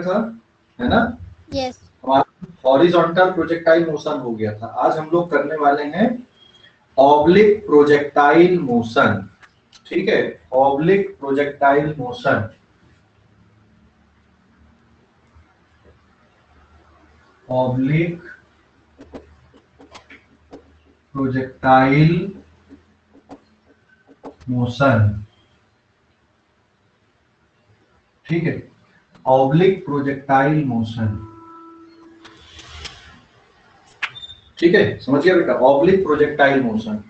था, है ना? यस। हमारा हॉरिजॉन्टल प्रोजेक्टाइल मोशन हो गया था। आज हम लोग करने वाले हैं ऑब्लिक प्रोजेक्टाइल मोशन। ठीक है, oblique projectile motion. Oblique projectile motion. ठीक है, ऑब्लिक प्रोजेक्टाइल मोशन। ठीक है, समझ गया बेटा? Oblique projectile motion.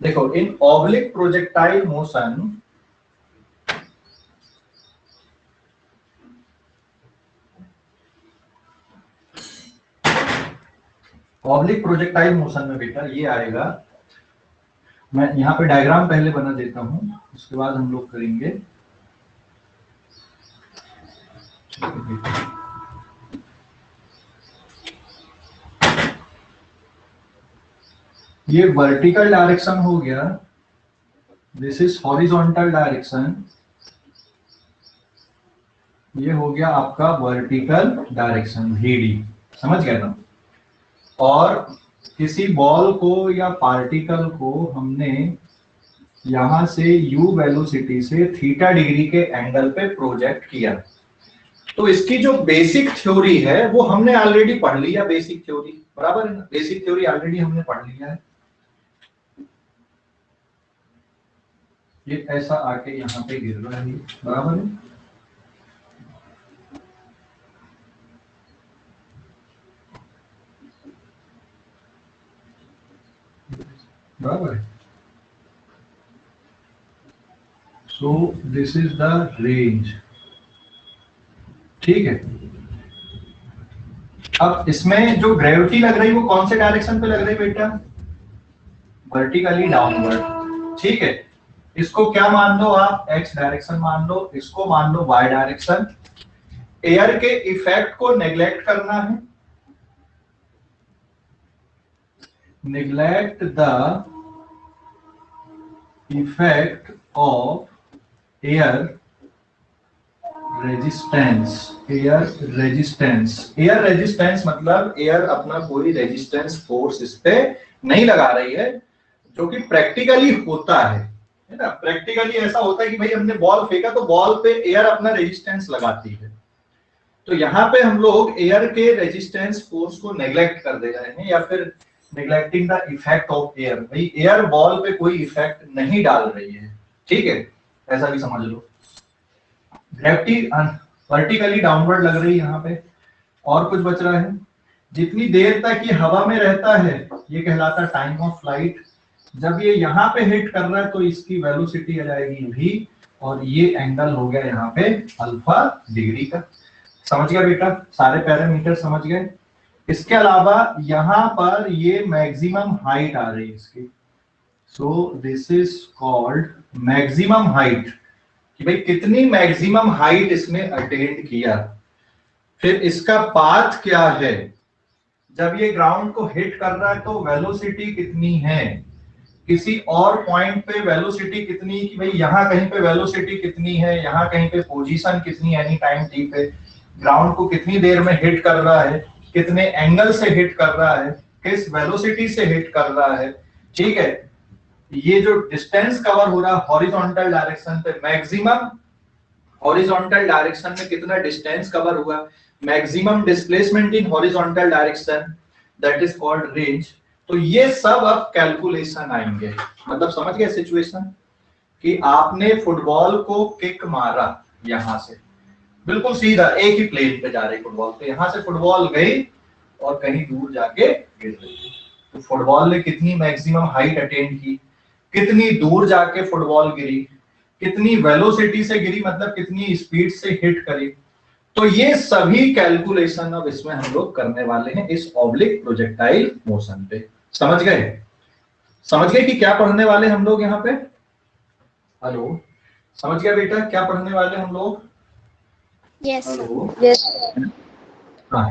देखो, इन oblique projectile motion oblique projectile motion में बेटा ये आएगा, मैं यहाँ पे डायग्राम पहले बना देता हूं, उसके बाद हम लोग करेंगे। ये वर्टिकल डायरेक्शन हो गया, दिस इज हॉरिजॉन्टल डायरेक्शन, ये हो गया आपका वर्टिकल डायरेक्शन VD। समझ गया ना? और किसी बॉल को या पार्टिकल को हमने यहां से u वेलोसिटी से थीटा डिग्री के एंगल पे प्रोजेक्ट किया, तो इसकी जो बेसिक थ्योरी है वो हमने ऑलरेडी पढ़ लिया। बेसिक थ्योरी बराबर है ना? बेसिक थ्योरी ऑलरेडी हमने पढ़ लिया है। ये ऐसा आके यहाँ पे गिर रहा है, बराबर है? बराबर है। So this is the range. ठीक है, अब इसमें जो ग्रेविटी लग रही है वो कौन से डायरेक्शन पे लग रही है बेटा? Vertically downward. ठीक है, इसको क्या मान लो आप? एक्स डायरेक्शन मान लो, इसको मान लो वाई डायरेक्शन। एयर के इफेक्ट को नेग्लेक्ट करना है, neglect the effect of air resistance। Air resistance, air resistance मतलब एयर अपना कोई रेजिस्टेंस फोर्स इस पे नहीं लगा रही है, जो कि प्रैक्टिकली होता है ना? प्रैक्टिकली ऐसा होता है कि भाई हमने बॉल फेंका तो बॉल पे एयर अपना रेजिस्टेंस लगाती है। तो यहाँ पे हम लोग एयर के रेजिस्टेंस फोर्स को नेग्लेक्ट कर दे रहे हैं, या फिर neglecting the effect of air. भाई एयर बॉल पे कोई इफेक्ट नहीं डाल रही है। ठीक है, ऐसा भी समझ लो। ग्रेविटी वर्टिकली डाउनवर्ड लग रही है यहाँ पे। और कुछ बच रहा है? जितनी देर तक ये हवा में रहता है ये कहलाता है टाइम ऑफ फ्लाइट। जब ये यहाँ पे हिट कर रहा है तो इसकी वेलोसिटी आ जाएगी v, और ये एंगल हो गया यहाँ पे अल्फा डिग्री का। समझ गया बेटा? सारे पैरामीटर समझ गए? इसके अलावा यहाँ पर ये मैक्सिमम हाइट आ रही है इसकी। So this is called maximum height, कि भाई कितनी मैक्सिमम हाइट इसने अटेंड किया। फिर इसका पाथ क्या है? जब ये ग्राउंड को हिट कर रहा है तो वेलोसिटी कितनी है? किसी और पॉइंट पे वेलोसिटी कितनी, कि भाई यहाँ कहीं पे वेलोसिटी कितनी है, यहाँ कहीं पे पोजीशन कितनी है एनी टाइम t पे, ग्राउंड को कितनी देर में हिट कर रहा है, कितने एंगल से हिट कर रहा है, किस वेलोसिटी से हिट कर रहा है। ठीक है, ये जो डिस्टेंस कवर हो रहा है हॉरिजॉन्टल डायरेक्शन पे, मैक्सिमम हॉरिजॉन्टल डायरेक्शन में कितना डिस्टेंस कवर हुआ, maximum displacement in horizontal direction, that is called range. तो ये सब अब कैलकुलेशन आएंगे। मतलब समझ गए सिचुएशन? कि आपने फुटबॉल को किक मारा यहां से, बिल्कुल सीधा एक ही प्लेन पे जा रही फुटबॉल, तो यहां से फुटबॉल गई और कहीं दूर जाके गिर गई। तो फुटबॉल ने कितनी मैक्सिमम हाइट अटेंड की, कितनी दूर जाके फुटबॉल गिरी, कितनी वेलोसिटी से गिरी, मतलब कितनी स्पीड से हिट करी। तो ये सभी कैलकुलेशन अब इसमें हम लोग करने वाले हैं इस ऑब्लिक प्रोजेक्टाइल मोशन पे। समझ गए? समझ गए कि क्या पढ़ने वाले हम लोग यहाँ पे? हेलो, समझ गया बेटा क्या पढ़ने वाले हम लोग? Yes hello, yes. हाँ,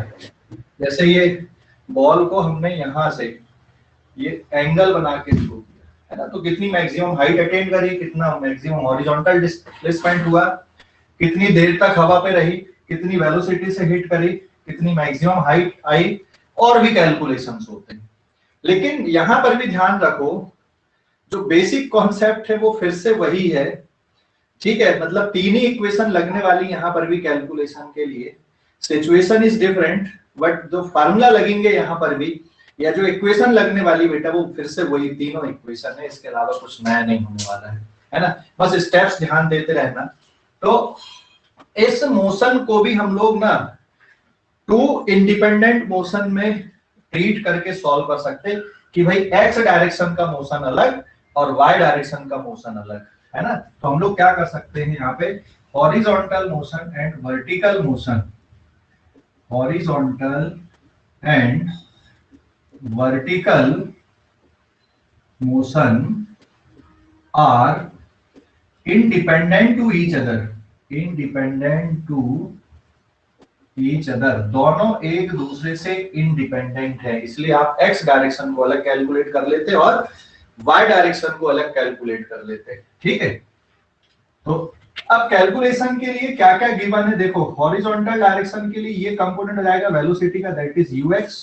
जैसे ये बॉल को हमने यहां से ये एंगल बना के थ्रो किया है ना, तो कितनी मैक्सिमम हाइट अटेन करी, कितना मैक्सिमम हॉरिजॉन्टल डिस्प्लेसमेंट हुआ, कितनी देर तक हवा पे रही, कितनी वेलोसिटी से हिट करी, कितनी मैक्सिमम हाइट आई, और भी कैलकुलेशंस होते हैं। लेकिन यहां पर भी ध्यान रखो, जो बेसिक कॉन्सेप्ट है वो फिर से वही है, ठीक है। मतलब तीन ही इक्वेशन लगने वाली यहां पर भी कैलकुलेशन के लिए, सिचुएशन इज डिफरेंट, बट जो फार्मूला लगेंगे यहां पर भी, या जो इक्वेशन लगने वाली बेटा, वो फिर से वही तीनों इक्वेशन है, इसके अलावा कुछ नया नहीं होने वाला है ना। बस स्टेप्स ध्यान देते रहना। तो इस मोशन को भी हम लोग ना टू इंडिपेंडेंट मोशन में ट्रीट करके सॉल्व कर सकते, कि भाई एक्स डायरेक्शन का मोशन अलग और वाई डायरेक्शन का मोशन अलग, है ना। तो हम लोग क्या कर सकते हैं यहाँ पे, horizontal motion and vertical motion, horizontal and vertical motion are independent to each other, independent to each other, दोनों एक दूसरे से इंडिपेंडेंट है, इसलिए आप एक्स डायरेक्शन को अलग कैलकुलेट कर लेते और वाई डायरेक्शन को अलग कैलकुलेट कर लेते, ठीक है। तो अब कैलकुलेशन के लिए क्या क्या गिवन है देखो, हॉरिजॉन्टल डायरेक्शन के लिए ये कंपोनेंट हो जाएगा वेलोसिटी का, दैट इज ux,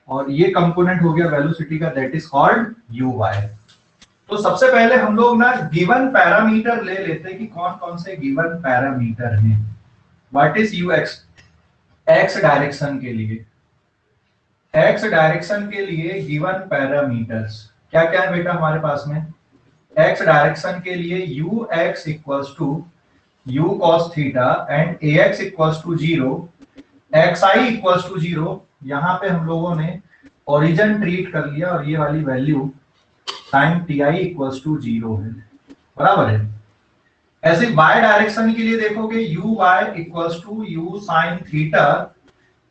और ये कंपोनेंट हो गया वेलोसिटी का, दैट इज कॉल्ड uy। तो सबसे पहले हम लोग ना गिवन पैरामीटर ले लेते हैं कि कौन कौन से गिवन पैरामीटर हैं। What is ux, x direction के लिए, एक्स डायरेक्शन के लिए गिवन पैरामीटर्स क्या क्या है बेटा हमारे पास में। एक्स डायरेक्शन के लिए ux equals to u cos theta and ax equals to 0, xi equals to 0। यहां पे हम लोगों ने ओरिजिन ट्रीट कर लिया और ये वाली value sin ti equals to 0 है, बराबर है। ऐसे y डायरेक्शन के लिए देखोगे uy equals to u sin theta,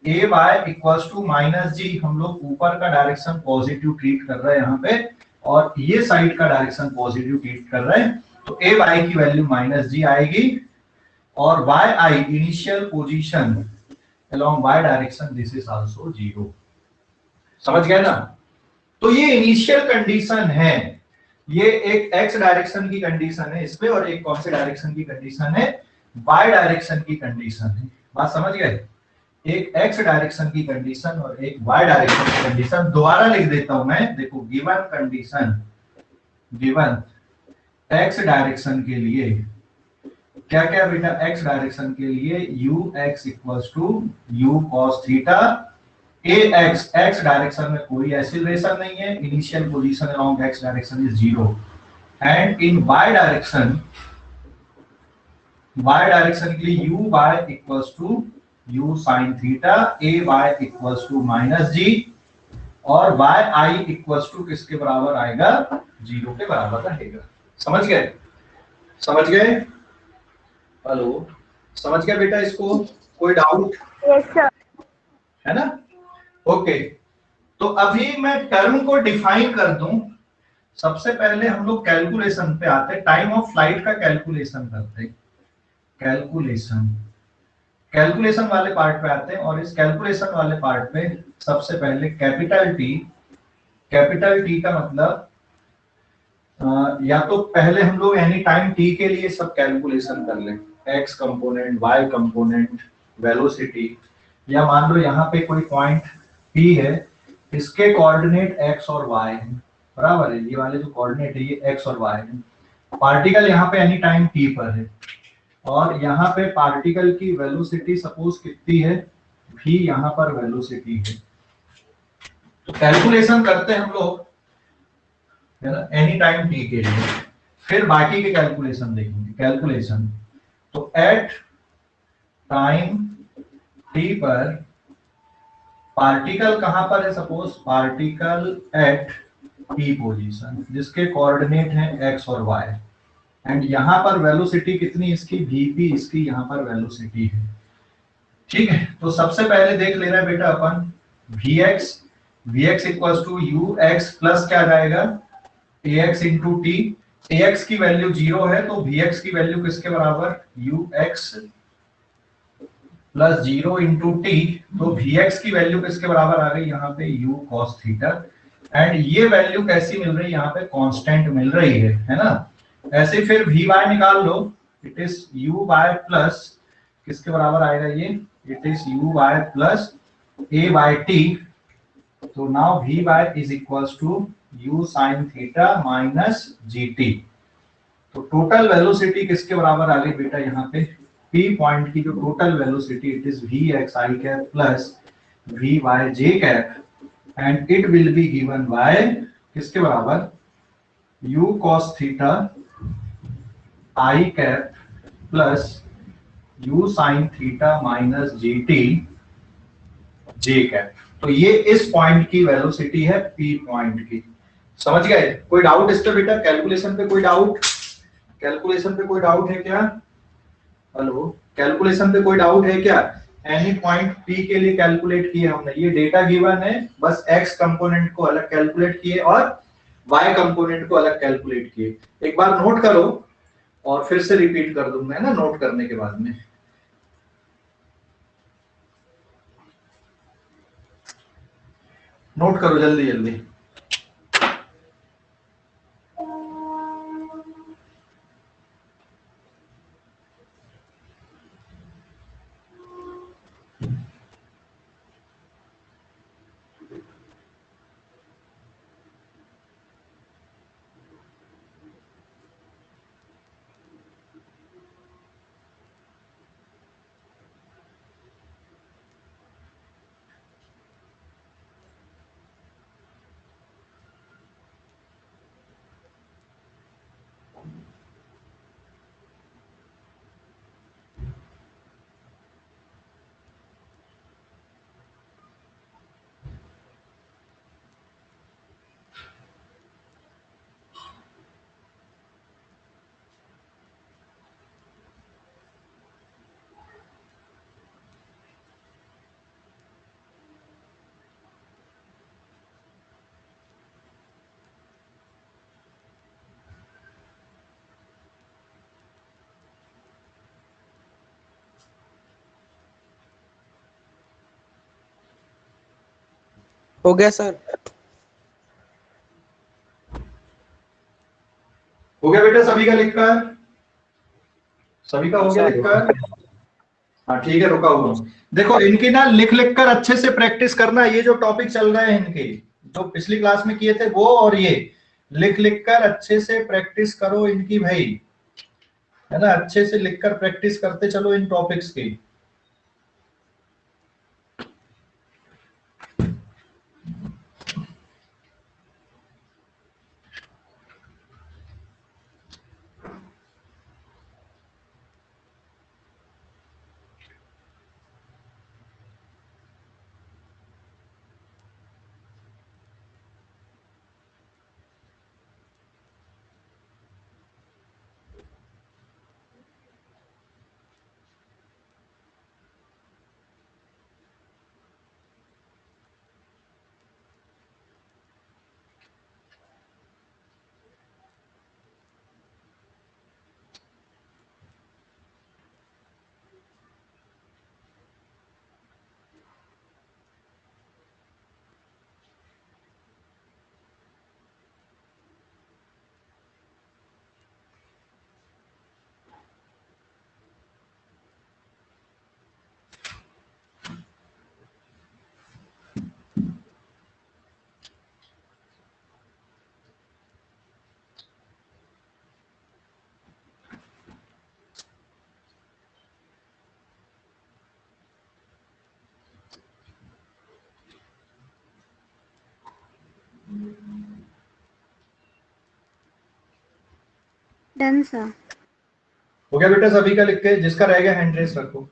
ay equals to minus g, हम लोग ऊपर का डायरेक्शन पॉजिटिव ट्रीट कर रहे हैं यहाँ पे, और ये साइड का डायरेक्शन पॉजिटिव ट्रीट कर रहे हैं, तो ay की वैल्यू माइनस जी आएगी, और yi initial position along y direction this is also 0। समझ गए ना। तो ये इनिशियल कंडीशन है, ये एक x डायरेक्शन की कंडीशन है इसमें, और एक कौन से डायरेक्शन की कंडीशन है, y डायरेक्शन की कंडीशन है। बात समझ गए, एक x डायरेक्शन की कंडीशन और एक y डायरेक्शन की कंडीशन। दोबारा लिख देता हूं मैं, देखो given condition, given x direction के लिए क्या क्या बेटा, x डायरेक्शन के लिए ux equals to u cos theta, ax, x direction में कोई एक्सीलरेशन नहीं है, initial position along x direction is 0, and in y direction के लिए uy equals to u sin theta, ay equals to minus g, और yi equals to किसके बराबर आएगा, 0 के बराबर रहेगा। समझ गए, समझ गए, हेलो, समझ गया बेटा इसको, कोई डाउट? Yes sir. है ना, ओके। तो अभी मैं टर्म को डिफाइन कर दूं, सबसे पहले हम लोग कैलकुलेशन पे आते हैं, टाइम ऑफ फ्लाइट का कैलकुलेशन करते हैं, कैलकुलेशन वाले पार्ट पे आते हैं, और इस कैलकुलेशन वाले पार्ट पे सबसे पहले कैपिटल टी का मतलब या तो पहले हम लोग एनी टाइम टी के लिए सब कैलकुलेशन कर लें, x component, y component, velocity, या मान लो यहाँ पे कोई पॉइंट पी है, इसके कोऑर्डिनेट एक्स और वाई है, बराबर है, ये वाले जो कोऑर्डिनेट है ये एक्स और वाई है, पार्टिकल यहाँ पे एनी टाइम टी पर है, और यहाँ पे पार्टिकल की वेलोसिटी सपोज कितनी है, भी यहाँ पर वेलोसिटी है। तो कैलकुलेशन करते हैं हम लोग, है ना, एनी टाइम टी के लिए, फिर बाकी के कैलकुलेशन देखेंगे। कैलकुलेशन तो एट टाइम टी पर पार्टिकल कहां पर है, suppose particle at P position, जिसके कोऑर्डिनेट हैं एक्स और वाई, एंड यहां पर वेलोसिटी कितनी इसकी, vp, इसकी यहां पर वेलोसिटी है, ठीक है। तो सबसे पहले देख ले रहे हैं बेटा अपन vx equals to ux plus क्या जाएगा, ax इंटू टी, ax की वैल्यू 0 है, तो vx की वैल्यू किसके बराबर, ux प्लस 0 इंटू टी, तो vx की वैल्यू किसके बराबर आ गई यहाँ पे, u cos थीटा, एंड ये वैल्यू कैसी मिल रही है यहाँ पे, कांस्टेंट मिल रही है ना। ऐसे फिर vy निकाल लो, इट इज uy प्लस किसके बराबर आएगा ये, it is u y plus a by t. तो now v y is equals to u sine theta minus g t. तो टोटल वेलोसिटी किसके बराबर आ गई बेटा यहाँ पे, पी पॉइंट की जो total velocity it is v x i cap plus v y j cap and it will be given by किसके बराबर, u cos theta i cap plus u sin theta minus g t j cap. तो ये इस point की velocity है p point की। समझ गए? कोई डाउट इस पे बेटा, कैलकुलेशन पे कोई डाउट, कैलकुलेशन पे कोई डाउट है क्या? हेलो, कैलकुलेशन पे कोई डाउट है क्या? एनी पॉइंट p के लिए कैलकुलेट किए हमने, ये डेटा गिवन है, बस x कंपोनेंट को अलग कैलकुलेट किए और y कंपोनेंट को अलग कैलकुलेट किए। एक बार नोट करो और फिर से रिपीट कर दूंगा ना नोट करने के बाद में। नोट करो जल्दी जल्दी। हो गया सर। हो गया बेटा सभी का लिखकर? सभी का हो गया लिखकर? हाँ ठीक है, रुका हुआ हूँ। देखो इनकी ना लिख लिख कर अच्छे से प्रैक्टिस करना, ये जो टॉपिक चल रहे हैं इनके, जो पिछली क्लास में किए थे वो और ये लिख लिख कर अच्छे से प्रैक्टिस करो इनकी भाई, है ना? अच्छे से लिखकर प्रैक्टिस करते चलो इन टॉपिक्स की। Done sir. हो गया बेटा सभी का लिख के? जिसका रह गया हैंड रेस रखो।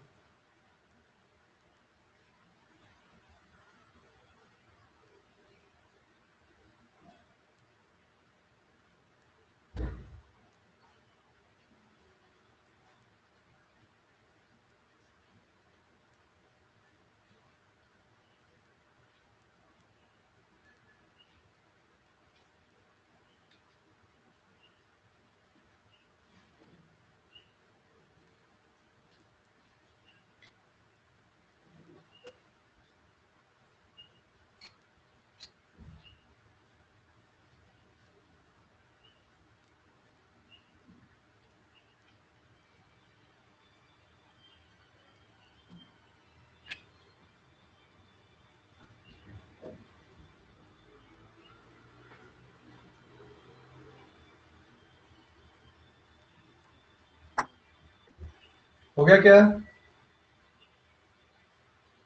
हो गया क्या?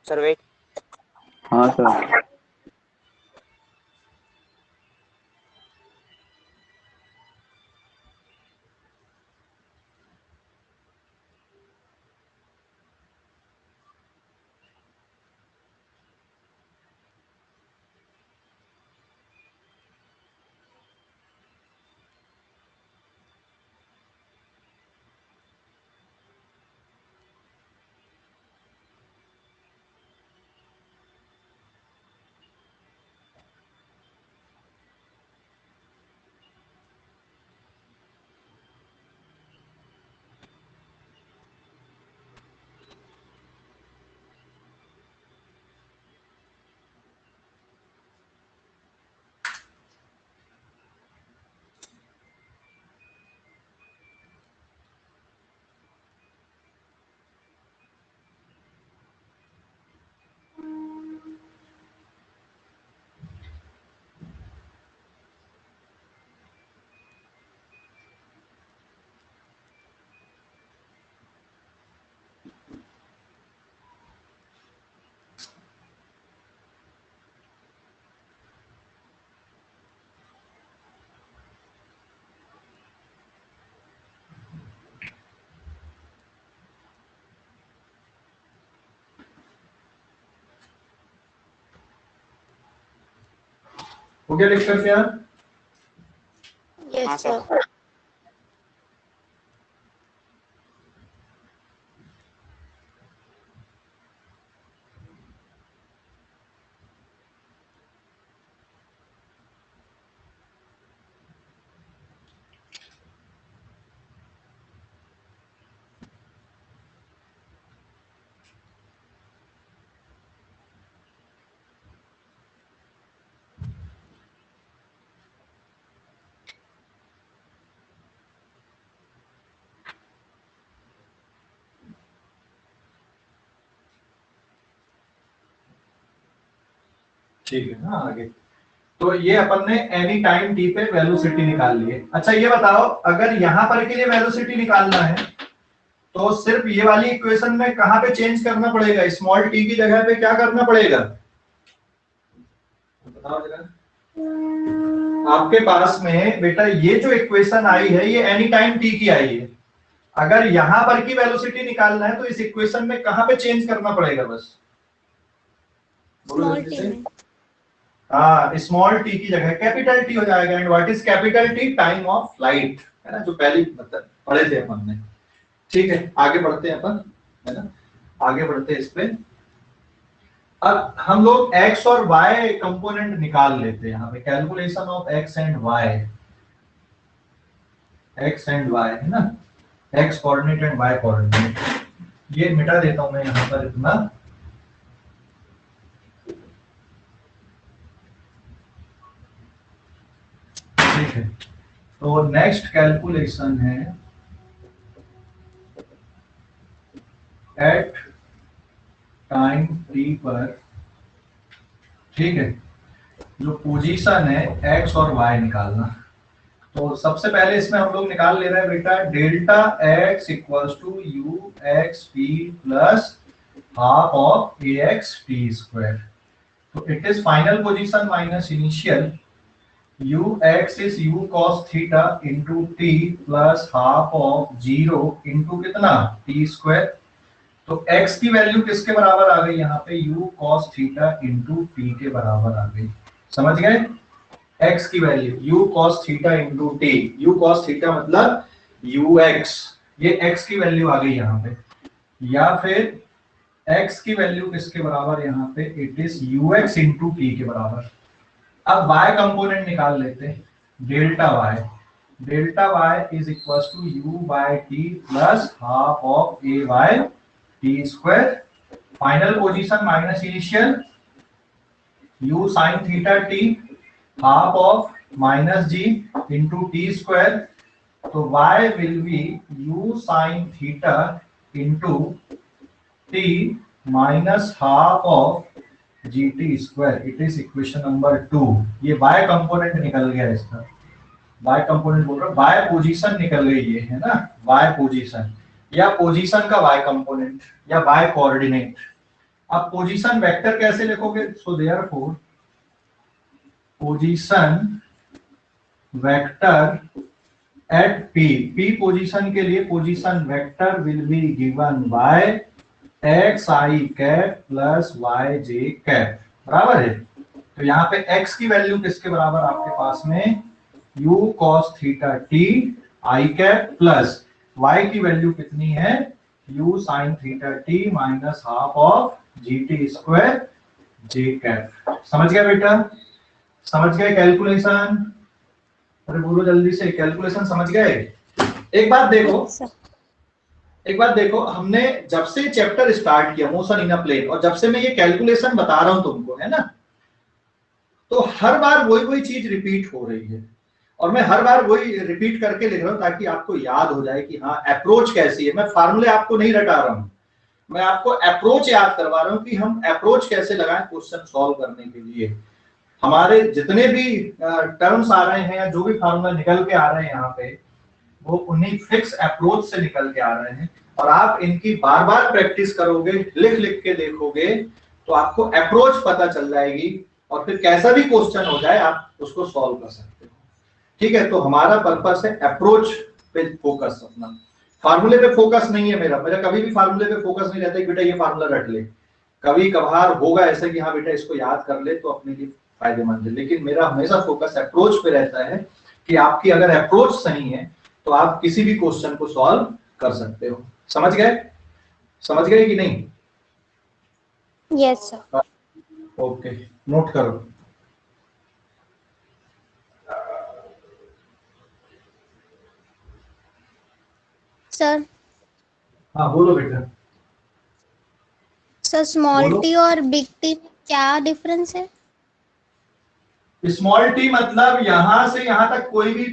Sir wait. हाँ सर। हो गया लेक्चर क्या? हाँ यस सर। सर। ठीक है ना, आगे तो ये अपन ने एनी टाइम टी पे वेलोसिटी निकाल ली है। अच्छा ये बताओ, अगर यहाँ पर के लिए वेलोसिटी निकालना है तो सिर्फ ये वाली इक्वेशन में कहाँ पे चेंज करना पड़ेगा? स्मॉल टी की जगह पे क्या करना पड़ेगा बताओ जरा। आपके पास में बेटा ये जो इक्वेशन आई है ये एनी टाइम टी की आई है। अगर यहां पर की वेलोसिटी निकालना है तो इस इक्वेशन में कहां पे चेंज करना पड़ेगा? बस स्मॉल टी में। हाँ, स्मॉल टी की जगह कैपिटल टी हो जाएगा। And what is capital T? Time of flight, है ना, जो पहले मतलब पढ़े थे अपन ने। ठीक है, आगे बढ़ते हैं अपन, है ना, आगे बढ़ते हैं इस पे। अब हम लोग x और y कंपोनेंट निकाल लेते हैं। यहाँ पे calculation of x and y, x and y, है ना, x coordinate and y coordinate. ये मिटा देता हूं मैं यहाँ पर इतना। ठीक है, तो नेक्स्ट कैलकुलेशन है एट टाइम t पर। ठीक है, जो पोजीशन है x और y निकालना। तो सबसे पहले इसमें हम लोग निकाल ले रहे हैं बेटा delta x equals to u x t plus half of a x t square. तो it is final position minus initial. U x is u cos theta into t plus half of 0 into कितना t square. तो x की value किसके बराबर आ गई यहाँ पे? u cos theta into t के बराबर आ गई। समझ गए? x की value u cos theta into T. u cos theta मतलब ux, ये x की वैल्यू आ गई यहाँ पे। या फिर x की वैल्यू किसके बराबर यहाँ पे? It is ux into t के बराबर। अब y कंपोनेंट निकाल लेते हैं, delta y। Delta y is equal to u by t plus half of a by t square. Final position minus initial, u sin theta t half of minus g into t square. तो y will be u sin theta into t minus half of g t square. It is equation number 2। ये y component निकल गया इसका। y component बोल रहा हूं, y position निकल गई है ना, y पोजीशन। या पोजीशन का y कंपोनेंट या y कोऑर्डिनेट। अब पोजीशन वेक्टर कैसे लिखोगे? So therefore position vector at p position के लिए position vector will be given by x i cap plus y j cap, बराबर है। तो यहाँ पे x की वैल्यू किसके बराबर आपके पास में u cos थीटा t आई कैप प्लस y की वैल्यू कितनी है u sin theta t minus half of g t square J cap. समझ गया बेटा? समझ गए कैलकुलेशन? अरे बोलो जल्दी से, कैलकुलेशन समझ गए? एक बात देखो, एक बात देखो, हमने जब से चैप्टर स्टार्ट किया मोशन इन अ प्लेन और जब से मैं ये कैलकुलेशन बता रहा हूं तुमको, है ना, तो हर बार वही वही चीज रिपीट हो रही है और मैं हर बार वही रिपीट करके लिख रहा हूं ताकि आपको याद हो जाए कि हाँ अप्रोच कैसी है। मैं फार्मूले आपको नहीं रटा रहा हूं, मैं आपको अप्रोच याद करवा रहा हूं कि हम अप्रोच कैसे लगाएं क्वेश्चन सॉल्व करने के लिए। हमारे जितने भी टर्म्स आ रहे हैं या जो भी फार्मूला निकल के आ रहे हैं यहाँ पे, वो उन्हीं फिक्स अप्रोच से निकल के आ रहे हैं और आप इनकी बार बार प्रैक्टिस करोगे, लिख लिख के देखोगे तो आपको अप्रोच पता चल जाएगी और फिर कैसा भी क्वेश्चन हो जाए आप उसको सॉल्व कर सकते हो। ठीक है, तो हमारा पर्पस है अप्रोच पे फोकस, अपना फार्मूले पे फोकस नहीं है। मेरा मेरा कभी भी फार्मूले पे फोकस नहीं रहता कि बेटा ये फार्मूला रट ले। कभी कभार होगा ऐसा कि हाँ बेटा इसको याद कर ले तो अपने लिए फायदेमंद है, लेकिन मेरा हमेशा फोकस अप्रोच पे रहता है कि आपकी अगर अप्रोच सही है तो आप किसी भी क्वेश्चन को सॉल्व कर सकते हो। समझ गए? समझ गए कि नहीं? Yes sir. ओके, नोट करो। सर हाँ बोलो बेटा। सर स्मॉल बोलो। टी और बिग टी में क्या डिफरेंस है? स्मॉल टी मतलब यहां से यहां तक कोई भी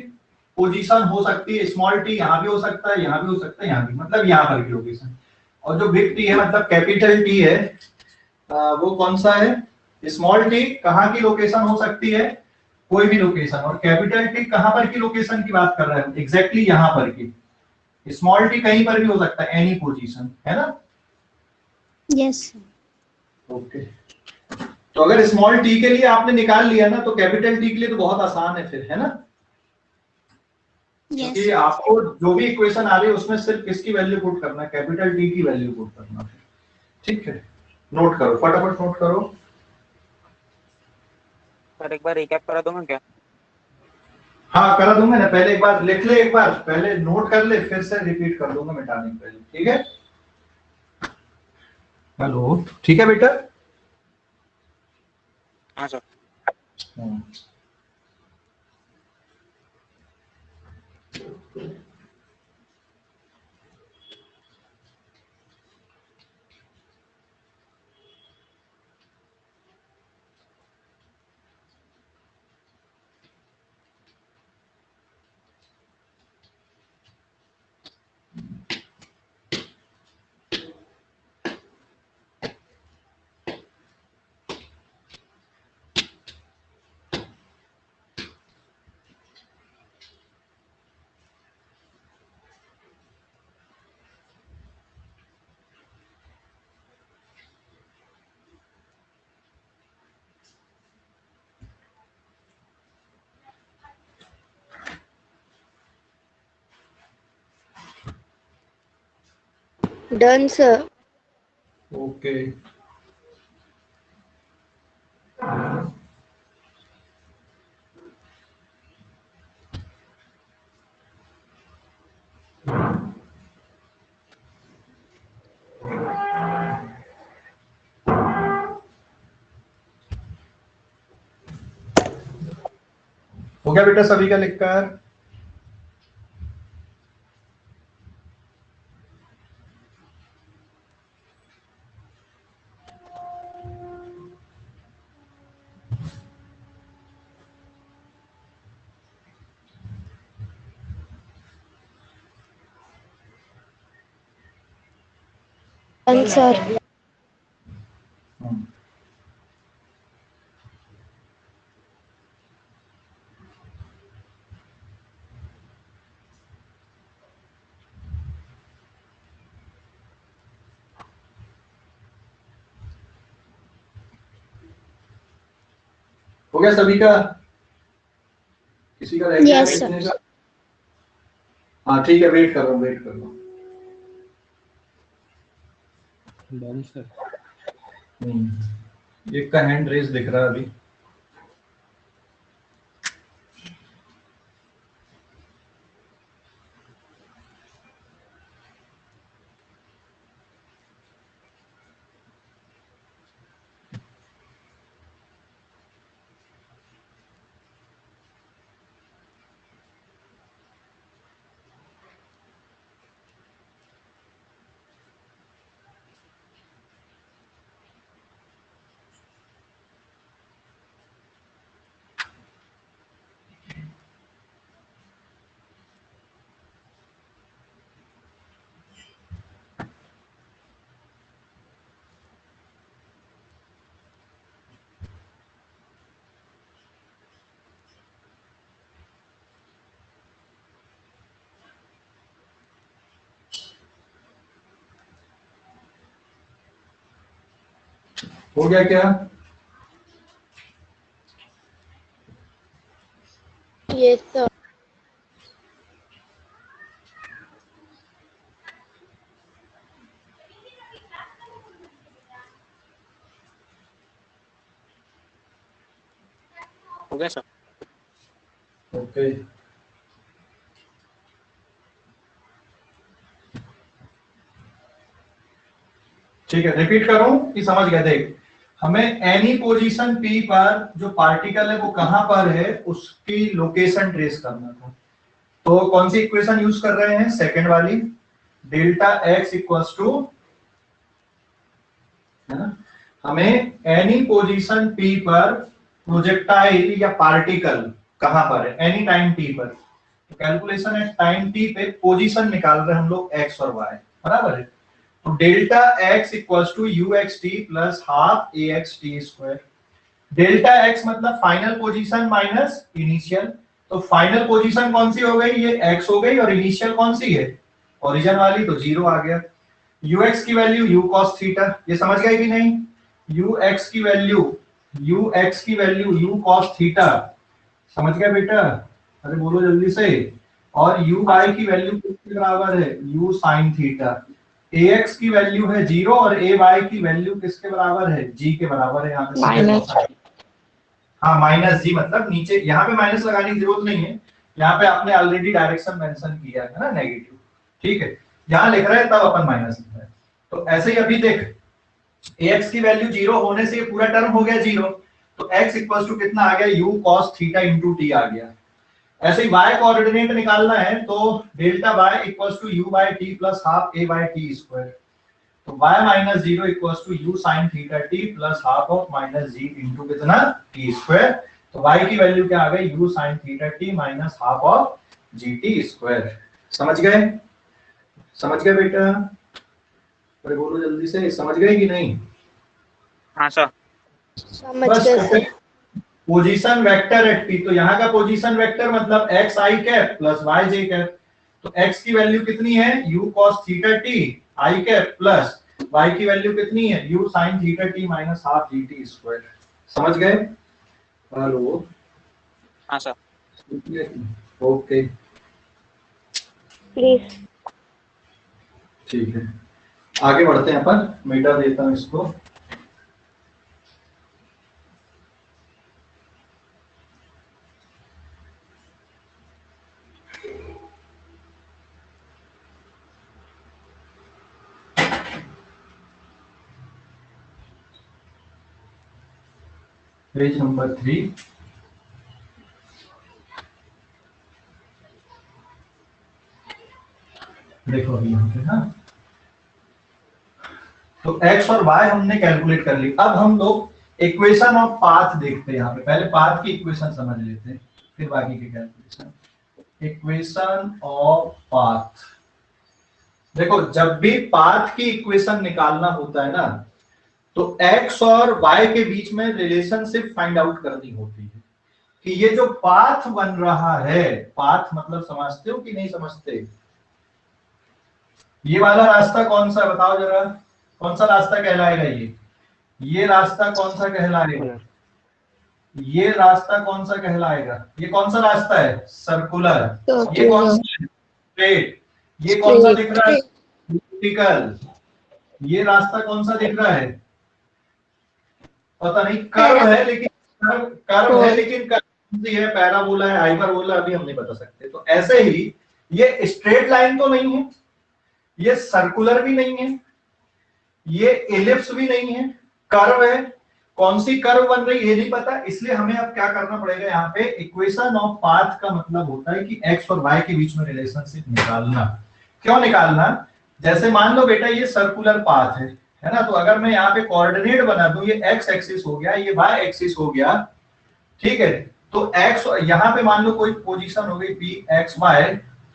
पोजीशन हो सकती है। स्मॉल टी यहाँ भी हो सकता है, यहाँ भी हो सकता है, यहाँ भी, मतलब यहाँ पर की लोकेशन। और जो बिग टी है मतलब कैपिटल टी है, वो कौन सा है? स्मॉल टी कहाँ की लोकेशन हो सकती है? कोई भी लोकेशन। और कैपिटल टी कहाँ पर की लोकेशन की बात कर रहे हैं? एग्जैक्टली यहाँ पर की। स्मॉल टी कहीं पर भी हो सकता है, एनी पोजीशन, है ना? यस। ओके, तो अगर स्मॉल टी के लिए आपने निकाल लिया ना तो कैपिटल टी के लिए तो बहुत आसान है फिर, है ना? क्योंकि यस। आपको जो भी इक्वेशन आ रही है उसमें सिर्फ किसकी वैल्यू पुट करना है? कैपिटल टी की वैल्यू पुट करना है। ठीक है, नोट करो, फटाफट नोट करो। सर एक बार रिकैप करा दूंगा क्या? हाँ करा दूंगा ना, पहले एक बार लिख ले, एक बार पहले नोट कर ले, फिर से रिपीट कर दूंगा मिटाने के पहले। ठीक है? हेलो, ठीक है बेटा? हाँ sir. Hmm. Done sir. Okay, हो गया बेटा सभी का लिखकर? Done sir. हम्म। हो गया सभी का? किसी का रह गया Yes, देखने का? हाँ ठीक है, वेट कर रहा हूँ, वेट कर रहा हूँ। Done sir. एक का हैंड रेस दिख रहा है अभी। हो गया क्या? yes sir. हो गया सर। ओके ठीक है, रिपीट करूं कि समझ गया? देख, हमें एनी पोजीशन पी पर जो पार्टिकल है वो कहां पर है उसकी लोकेशन ट्रेस करना था। तो कौन सी इक्वेशन यूज कर रहे हैं? सेकंड वाली, डेल्टा एक्स इक्वल्स टू, है ना, हमें एनी पोजीशन पी पर प्रोजेक्टाइल या पार्टिकल कहां पर है, एनी टाइम टी पर। तो कैलकुलेशन एट टाइम टी पे पोजीशन निकाल रहे हैं हम लोग एक्स और वाई, बराबर है। तो delta x equals to u x t plus half a x t square. Delta x मतलब फाइनल पोजीशन माइनस इनिशियल। तो फाइनल पोजीशन कौन सी हो गई? ये एक्स हो गई, और इनिशियल कौन सी है? ओरिजिन वाली, तो जीरो आ गया। ux की वैल्यू u cos थीटा, ये समझ गए कि नहीं? ux की वैल्यू u cos थीटा, समझ गया बेटा? अरे बोलो जल्दी से। और uy की वैल्यू किसके बराबर है? u sin theta. ax की वैल्यू है 0 और ay की वैल्यू किसके बराबर है? g के बराबर है। यहाँ पे Minus. हाँ माइनस जी, मतलब नीचे यहाँ पे माइनस लगाने की जरूरत नहीं है, यहाँ पे आपने ऑलरेडी डायरेक्शन मेंशन किया है ना, नेगेटिव। ठीक है, यहाँ लिख रहे हैं तब अपन माइनस लिख रहे हैं। तो ऐसे ही अभी देख, ax की वैल्यू 0 होने से ये पूरा टर्म हो गया 0, तो x इक्वल्स टू कितना आ गया? u cos theta into t आ गया। ऐसे ही y कोऑर्डिनेट निकालना है, तो delta y equals to u by t plus half a by t square. तो y माइनस 0 equals to u sin theta t plus half of minus g into कितना? t square. तो y की value क्या आ गई? u sin theta t minus half of gt square. समझ गए? समझ गए बेटा? अरे बोलो जल्दी से, समझ गए कि नहीं? हाँ सर। समझ बस गए तो sir. Position vector eight P, तो यहाँ का पोजीशन वेक्टर मतलब x i cap plus y j cap. तो एक्स की वैल्यू कितनी है? u cos थीटा t आई कैप प्लस y की वैल्यू कितनी है? u sin theta t minus half gt square. समझ गए? हेलो? हाँ सर। Okay please. ठीक है, आगे बढ़ते हैं अपन। मिटा देता हूं इसको। Page number 3। देखो अभी यहाँ पे, हाँ, तो x और y हमने कैलकुलेट कर ली। अब हम लोग इक्वेशन ऑफ पाथ देखते हैं। यहाँ पे पहले पाथ की इक्वेशन समझ लेते हैं, फिर बाकी के कैलकुलेशन। इक्वेशन ऑफ पाथ, देखो जब भी पाथ की इक्वेशन निकालना होता है ना, तो x और y के बीच में रिलेशनशिप फाइंड आउट करनी होती है कि ये जो पाथ बन रहा है, पाथ मतलब समझते हो कि नहीं समझते? ये वाला रास्ता कौन सा, बताओ जरा, कौन सा रास्ता कहलाएगा? ये रास्ता कौन सा कहलाएगा? ये रास्ता कौन सा कहलाएगा? ये कौन सा रास्ता है? सर्कुलर। ये कौन सा है? स्ट्रेट। ये कौन सा दिख रहा है? वर्टिकल। ये रास्ता कौन सा दिख रहा है? पता नहीं, कर्व है लेकिन कर्व है लेकिन कर्व कौन सी है? पैराबोला है, हाइपरबोला, अभी हम नहीं बता सकते। तो ऐसे ही ये स्ट्रेट लाइन तो नहीं है, ये सर्कुलर भी नहीं है, ये एलिप्स भी नहीं है, कर्व है। कौन सी कर्व बन रही है ये नहीं पता, इसलिए हमें अब क्या करना पड़ेगा? यहाँ पे इक्वेशन ऑफ पाथ का मतलब होता है कि एक्स और वाई के बीच में रिलेशनशिप निकालना। क्यों निकालना? जैसे मान लो बेटा ये सर्कुलर पाथ है ना, तो अगर मैं यहाँ पे कोऑर्डिनेट बना दूं, ये एक्स एक्सिस हो गया, ये वाई एक्सिस हो गया, ठीक है। तो एक्स यहाँ पे मान लो कोई पोजीशन हो गई पी एक्स वाई,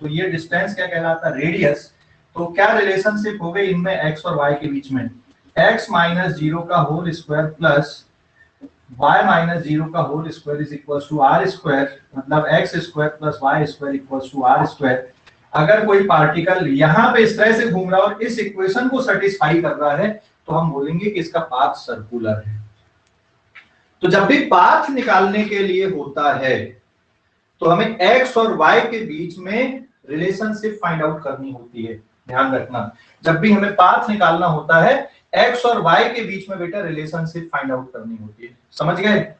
तो ये डिस्टेंस क्या कहलाता है? रेडियस। तो क्या रिलेशनशिप हो गई इनमें एक्स और वाई के बीच में? x माइनस जीरो का whole square plus y minus zero का whole square is equal to r square, मतलब x square plus y square equal to r square. अगर कोई पार्टिकल यहाँ पे इस तरह से घूम रहा है और इस इक्वेशन को सेटिस्फाई कर रहा है, तो हम बोलेंगे कि इसका पाथ सर्कुलर है। तो जब भी पाथ निकालने के लिए होता है तो हमें x और y के बीच में रिलेशनशिप फाइंड आउट करनी होती है। ध्यान रखना, जब भी हमें पाथ निकालना होता है x और y के बीच में बेटा रिलेशनशिप फाइंड आउट करनी होती है। समझ गए?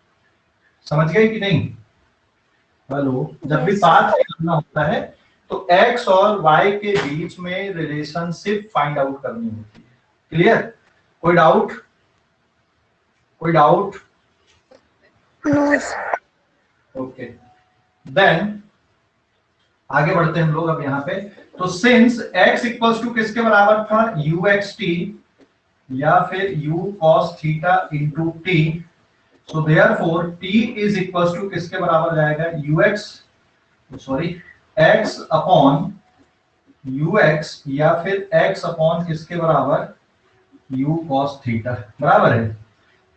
समझ गए कि नहीं? हेलो, जब भी पाथ निकालना होता है तो x और y के बीच में रिलेशनशिप फाइंड आउट करनी होती है। क्लियर? कोई डाउट? कोई डाउट? ओके, देन आगे बढ़ते हैं हम लोग अब यहाँ पे। तो सिंस x इक्वल्स टू किसके बराबर था? uxt या फिर u cos theta into t, so therefore t is equals to किसके बराबर जाएगा? ux, sorry, x upon ux या फिर x अपॉन किसके बराबर? u cos थीटा बराबर है।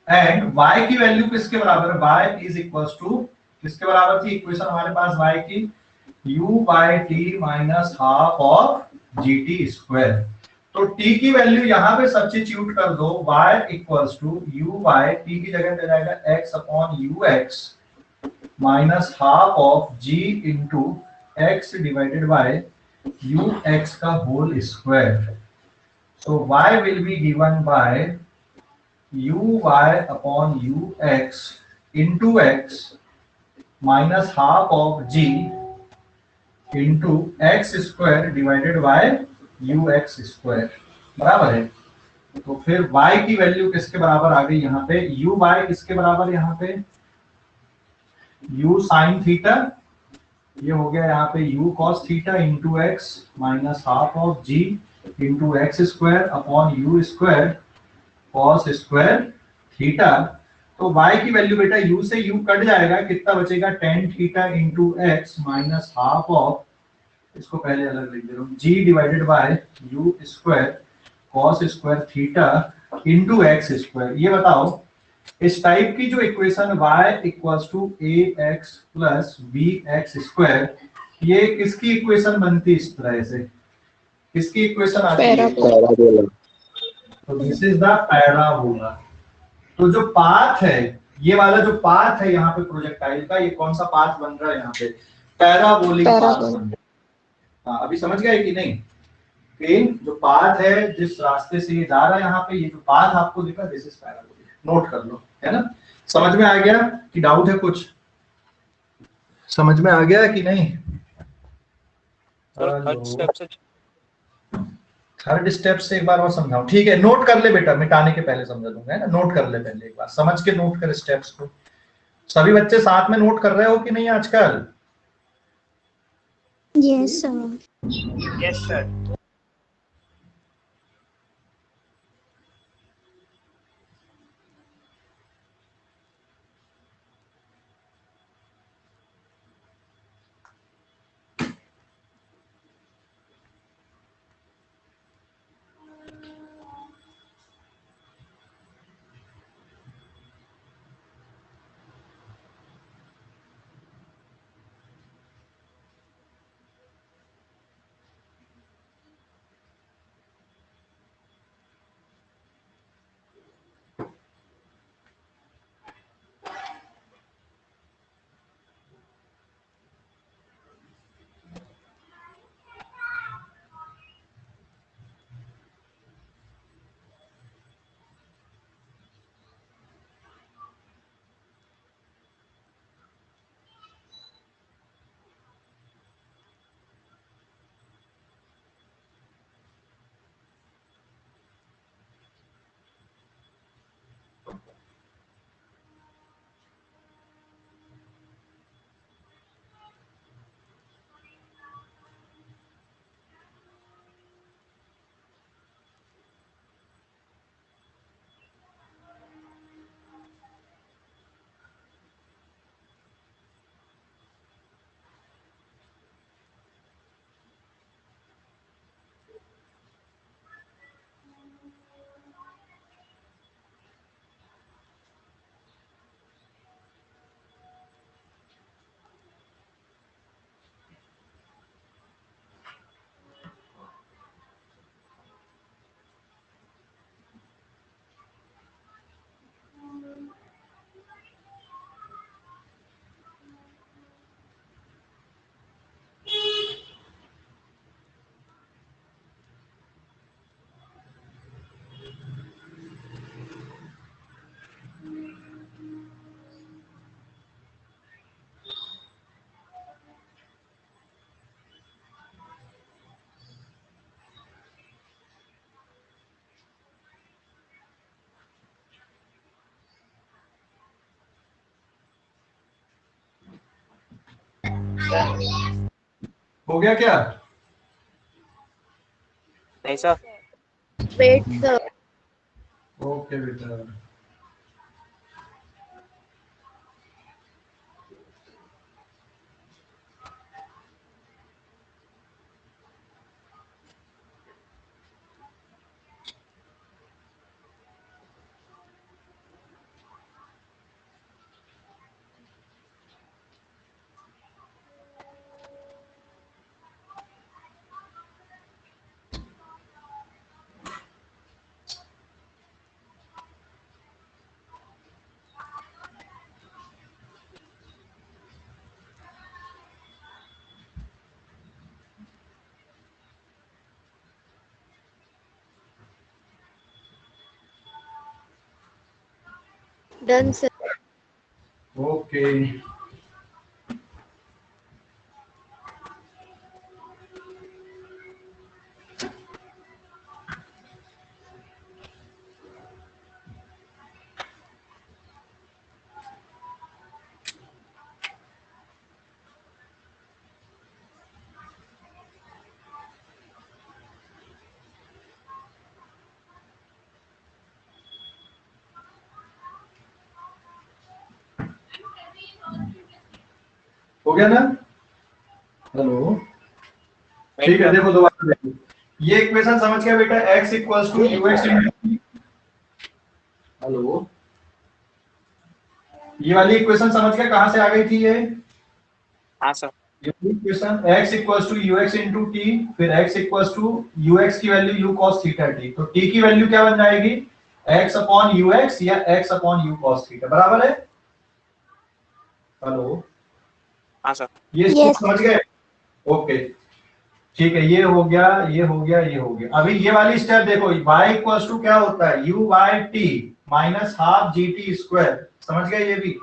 एंड y की वैल्यू किसके बराबर? y इज इक्वल्स टू किसके बराबर थी इक्वेशन हमारे पास y की? u by t minus half of g t square. तो t की वैल्यू यहां पे सब्स्टिट्यूट कर दो, y equals to u by t की जगह पे जाएगा x upon u x minus half of g into x divided by u x का whole square. So y will be given by u y upon u x into x minus half of g into x square divided by u x square बराबर है। तो फिर y की value किसके बराबर आ गई यहाँ पे? u y किसके बराबर यहाँ पे? u साइन थीटा, ये हो गया यहाँ पे u cos theta into x minus half of g into x square upon u square cos square theta. तो y की वैल्यू बेटा u से u कट जाएगा, कितना बचेगा? tan theta into x minus half of, इसको पहले अलग लिख दे रहा हूँ, g divided by u square cos square theta into x square. ये बताओ इस टाइप की जो equation y equals to a x plus B x square, ये किसकी इक्वेशन बनती? इस तरह से किसकी इक्वेशन आती है? तो दिस इज द पैराबोला। तो जो पाथ है, ये वाला जो पाथ है यहाँ पे प्रोजेक्टाइल का, ये कौन सा पाथ बन रहा है यहाँ पे? पैराबोलिक पाथ बन रहा है। हाँ, अभी समझ गए कि नहीं? कि जो पाथ है, जिस रास्ते से ये जा रहा है यहाँ पे, ये जो पाथ आपको दिखा, दिस इज पैराबोलिक। नोट कर लो, है ना? समझ में आ गया कि डाउट है कुछ? समझ में आ गया कि नहीं? थर्ड स्टेप से एक बार और समझाऊं? ठीक है, नोट कर ले बेटा, मिटाने के पहले समझा दूंगा, है ना? नोट कर ले पहले, एक बार समझ के नोट कर स्टेप्स को। सभी बच्चे साथ में नोट कर रहे हो कि नहीं आजकल? Yes sir. Yes sir. हो गया क्या? नहीं सर। Wait, sir. ओके बेटा। Done, sir. ओके हो गया ना? हेलो, ठीक है, देखो दोबारा देखो। ये इक्वेशन समझ गया बेटा, x equals to ux into, hello, ये वाली इक्वेशन समझ गया कहां से आ गई थी ये? हाँ सर। ये equation x equals to ux into t, फिर x इक्वल्स टू ux की value u cos theta t, तो t की वैल्यू क्या बन जाएगी? x अपॉन ux या x upon u cos theta, बराबर है? हेलो, हाँ सर। ये Yes. समझ गए? ओके, ठीक है, ये हो गया, ये हो गया, ये हो गया। अभी ये वाली स्टेप देखो, y इक्वल्स टू क्या होता है? u by t minus half gt square, समझ गए? ये भी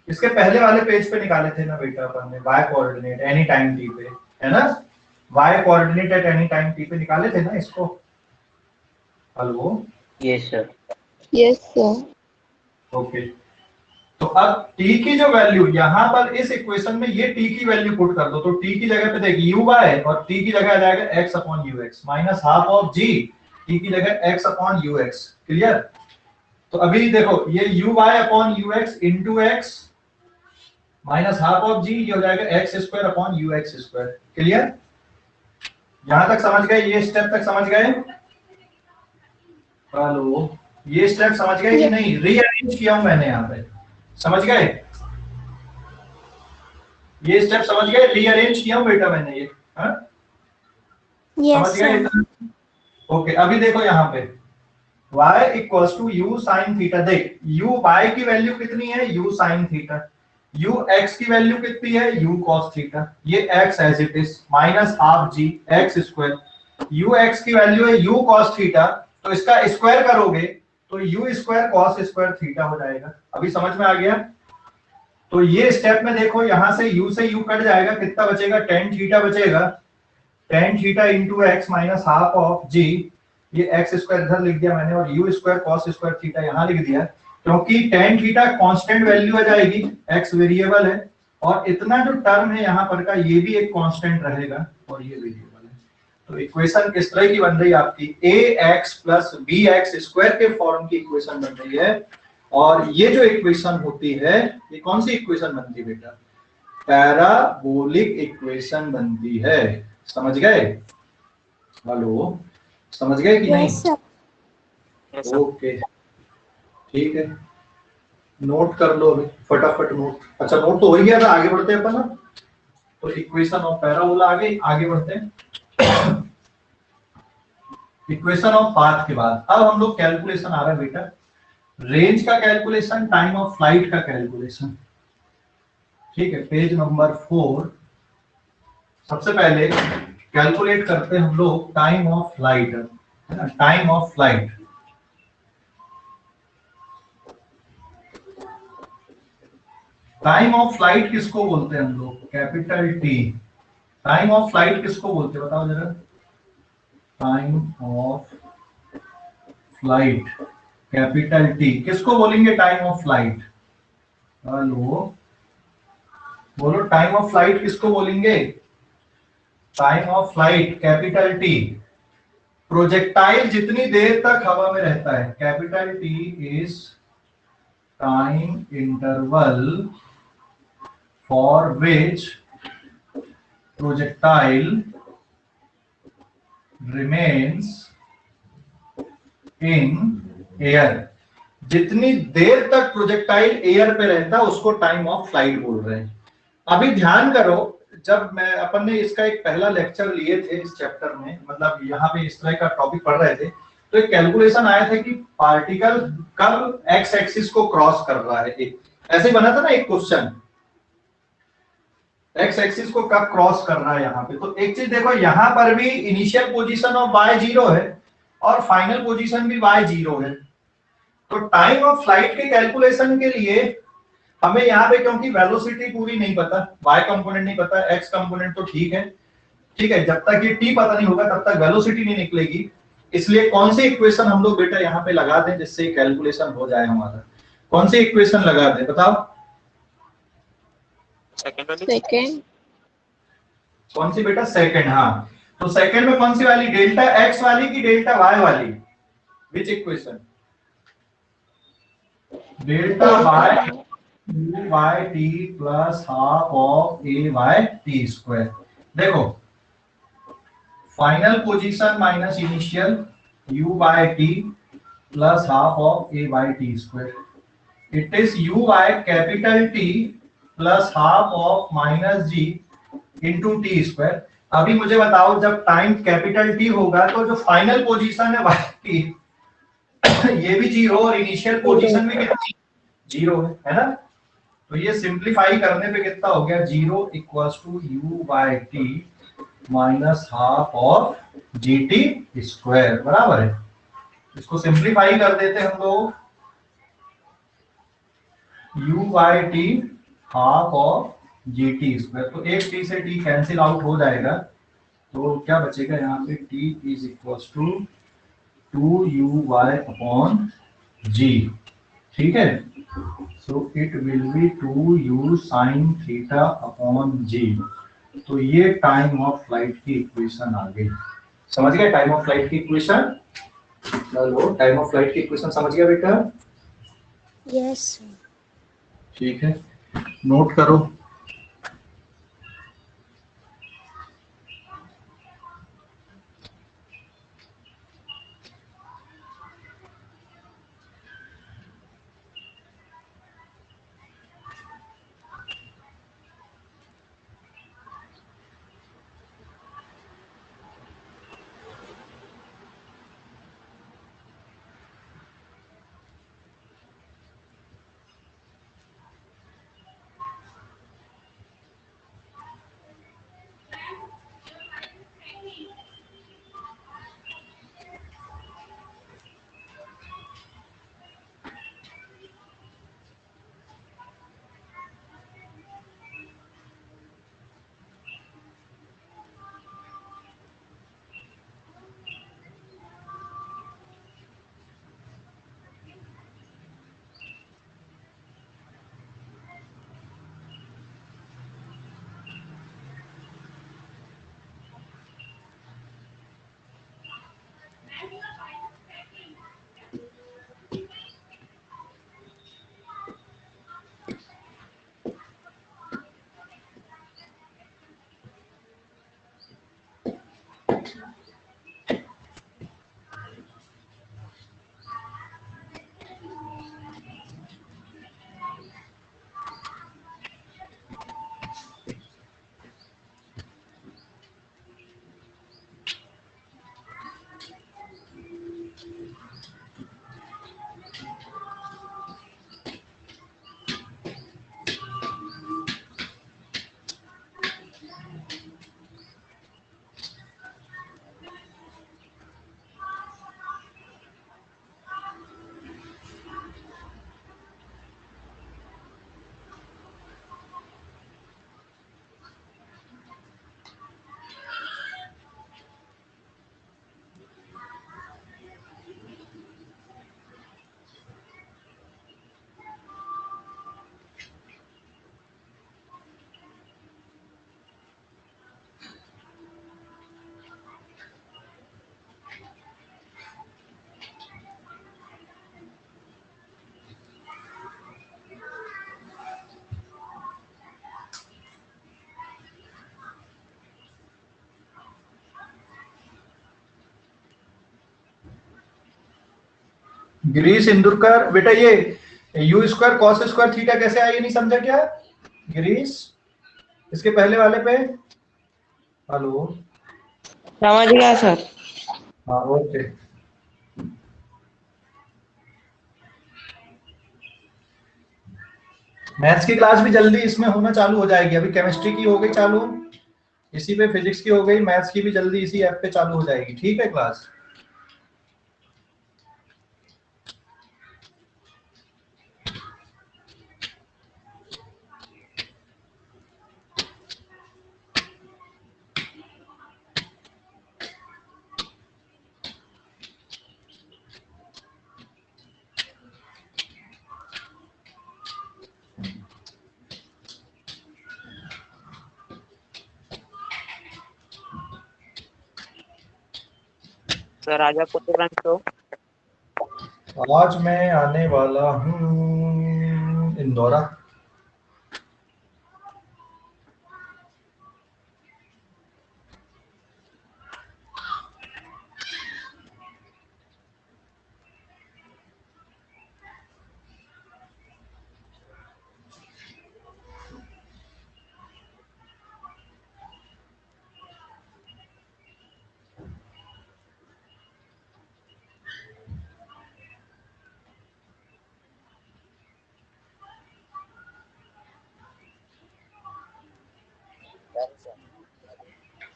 इसके पहले वाले पेज पे निकाले थे ना बेटा अपन ने, y coordinate any time t पे, है ना? y coordinate at any time t पे निकाले थे ना इसको। Hello, yes sir. Yes, sir. Okay, तो अब t की जो वैल्यू यहां पर इस इक्वेशन में, ये t की वैल्यू पुट कर दो, तो t की जगह पे देख u बाय, और t की जगह आ जाएगा x upon ux minus half of g, t की जगह x अपॉन ux, क्लियर? तो अभी देखो, ये u by upon ux into x minus half of g, ये हो जाएगा x square upon ux square, clear? यहां तक समझ गए? ये स्टेप तक समझ गए? हेलो, ये स्टेप समझ गए कि नहीं? रीअरेंज किया हूं मैंने यहाँ पे, समझ गए? ये स्टेप समझ गए? रीअरेंज किया हूं बेटा मैंने ये, हाँ? Yes, समझ गए sir. इतना? ओके, अभी देखो यहाँ पे y equals to u sin theta, देख u y की वैल्यू कितनी है? u sin theta, u x की वैल्यू कितनी है? u cos थीटा, ये x as it is minus half g x square, u x की वैल्यू है u cos थीटा, तो इसका स्क्वायर करोगे तो u square cos square theta हो जाएगा। अभी समझ में आ गया? तो ये स्टेप में देखो, यहां से u से u कट जाएगा, कितना बचेगा? tan थीटा बचेगा, tan theta into x minus half of g, ये एक्स स्क्वायर इधर लिख दिया मैंने, और u square cos square theta यहाँ लिख दिया, क्योंकि tan थीटा कांस्टेंट वैल्यू आ जाएगी, एक्स वेरिएबल है, और इतना जो टर्म है यहाँ पर का, ये भी एक कांस्टेंट रहेगा और ये वेरिएबल है। तो इक्वेशन किस तरह की बन रही है आपकी? ax प्लस bx स्क्वायर के फॉर्म की इक्वेशन बन रही है। और ये जो इक्वेशन होती है, ये कौन सी इक्वेशन बनती है बेटा? पैराबोलिक इक्वेशन बनती है, समझ गए? हेलो, समझ गए कि Yes, sir. यस नहीं? सर। ओके, ठीक है, नोट कर लो अभी फटाफट नोट। अच्छा, नोट तो हो ही गया था, आगे बढ़ते हैं अपन अब। तो इक्वेशन ऑफ पैराबोला आगे बढ़ते हैं। इक्वेशन ऑफ पाथ के बाद अब हम लोग कैलकुलेशन आ रहा है बेटा, रेंज का कैलकुलेशन, टाइम ऑफ फ्लाइट का कैलकुलेशन, ठीक है? Page number 4। सबसे पहले कैलकुलेट करते हैं हम लोग टाइम ऑफ फ्लाइट, है ना? Time of flight, time of flight किसको बोलते हैं हम लोग? Capital T. Time of flight किसको बोलते हैं बताओ जरा? Time of flight capital T किसको बोलेंगे? Time of flight. हेलो, बोलो टाइम ऑफ फ्लाइट किसको बोलेंगे? Time of flight capital T, projectile जितनी देर तक हवा में रहता है, capital T is time interval for which projectile remains in air. जितनी देर तक प्रोजेक्टाइल एयर पे रहता है उसको टाइम ऑफ फ्लाइट बोल रहे हैं। अभी ध्यान करो, जब मैं अपन ने इसका एक पहला लेक्चर लिए थे इस चैप्टर में, मतलब यहाँ पे इस तरह का टॉपिक पढ़ रहे थे, तो एक कैलकुलेशन आया था कि पार्टिकल कब एक्स एक्सिस को क्रॉस कर रहा है। एक ऐसे ही बना था ना एक क्वेश्चन, एक्स एक्सिस को कब क्रॉस कर रहा है यहाँ पे। तो एक चीज देखो, यहाँ पर भी इनिशियल पोजीशन ऑफ y 0 है और फाइनल पोजीशन भी y 0 है। तो टाइम ऑफ फ्लाइट के कैलकुलेशन के लिए हमें यहाँ पे, क्योंकि वेलोसिटी पूरी नहीं पता, y कंपोनेंट नहीं पता, x कंपोनेंट तो ठीक है, ठीक है, जब तक ये t पता नहीं होगा तब तक वेलोसिटी नहीं निकलेगी। इसलिए कौन सी इक्वेशन हम लोग बेटा यहाँ पे लगा दें जिससे कैलकुलेशन हो जाए हमारा? कौन सी इक्वेशन लगा दें बताओ? सेकंड वाली। सेकेंड। कौन सी बेटा? सेकंड। हाँ, तो सेकंड में कौन सी वाली? डेल्टा एक्स वाली की डेल्टा वाई वाली? Which equation? Delta y u by t plus half of a by t square. देखो, final position minus initial u by t plus half of a by t square. It is u by capital T plus half of minus g into t square. अभी मुझे बताओ, जब time capital T होगा तो जो final position है Y T ये भी जीरो और इनिशियल पोजीशन भी कितनी? जीरो है ना? तो ये सिंप्लीफाई करने पे कितना हो गया? Zero equals to u by t minus half of g t square, बराबर है। इसको सिंप्लीफाई कर देते हम लोग, u by t half of g t square. तो एक टी से टी कैंसिल आउट हो जाएगा, तो क्या बचेगा यहाँ पे? t is equals to 2u upon g, ठीक है। So it will be 2u sine theta upon g. तो ये टाइम ऑफ फ्लाइट की इक्वेशन आ गई। समझ गए टाइम ऑफ फ्लाइट की equation? Hello, time of flight की इक्वेशन समझ गया बेटा? यस। ठीक है, नोट करो। गिरीश इंदुरकर, बेटा ये you square cos square theta कैसे आया, ये नहीं समझा क्या गिरीश? इसके पहले वाले पे। हेलो, समझ गया सर। हाँ ओके। मैथ्स की क्लास भी जल्दी इसमें होना चालू हो जाएगी। अभी केमिस्ट्री की हो गई चालू इसी पे, फिजिक्स की हो गई, मैथ्स की भी जल्दी इसी ऐप पे चालू हो जाएगी। ठीक है क्लास? सर आज आप कौन ब्रांच पे हो? आज मैं आने वाला हूँ इंदौरा।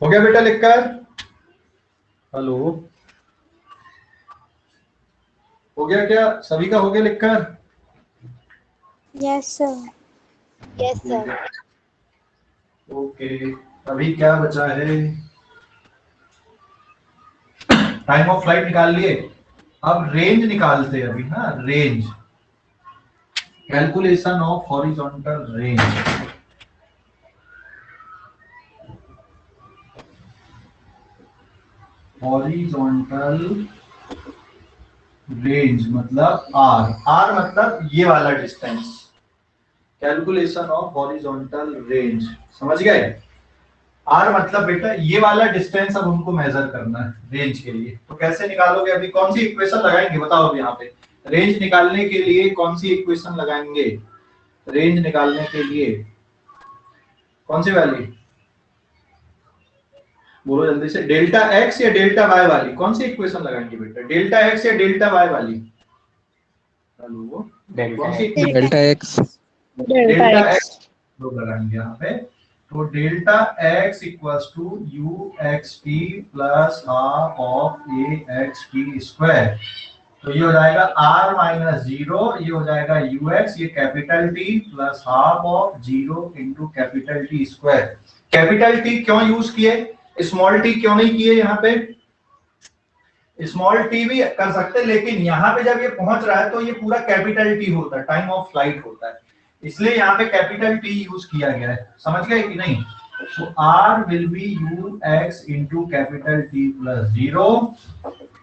हो गया बेटा लिखकर? हेलो, हो गया क्या? सभी का हो गया लिखकर? Yes, sir. Yes sir. Okay, अभी क्या बचा है? टाइम ऑफ फ्लाइट निकाल लिए, अब रेंज निकालते हैं अभी। हाँ, range, calculation of horizontal range. Horizontal range मतलब आर, आर मतलब ये वाला distance. Calculation of horizontal range, समझ गए? आर मतलब बेटा ये वाला डिस्टेंस अब हमको मेजर करना है रेंज के लिए। तो कैसे निकालोगे? अभी कौन सी इक्वेशन लगाएंगे बताओ? अब यहाँ पे रेंज निकालने के लिए कौन सी इक्वेशन लगाएंगे? रेंज निकालने के लिए कौन सी वाली बोलो जल्दी से? डेल्टा एक्स या डेल्टा वाई वाली? कौन सी इक्वेशन लगाएंगे बेटा? डेल्टा एक्स या डेल्टा वाई वाली? हेलो, कौन सी? Delta x. डेल्टा एक्स लोग लगाएंगे यहाँ पे। तो delta x equals to u x t plus half of a x t square. तो ये हो जाएगा r माइनस जीरो, ये हो जाएगा यू एक्स, ये capital T plus half of zero into capital T square. Capital T क्यों use किए, स्मॉल टी क्यों नहीं किए? यहाँ पे स्मॉल टी भी कर सकते, लेकिन यहाँ पे जब ये पहुंच रहा है तो ये पूरा कैपिटल टी होता है, टाइम ऑफ फ्लाइट होता है, इसलिए यहाँ पे कैपिटल टी यूज किया गया है। समझ गए कि नहीं? तो r will be you x into capital T plus zero,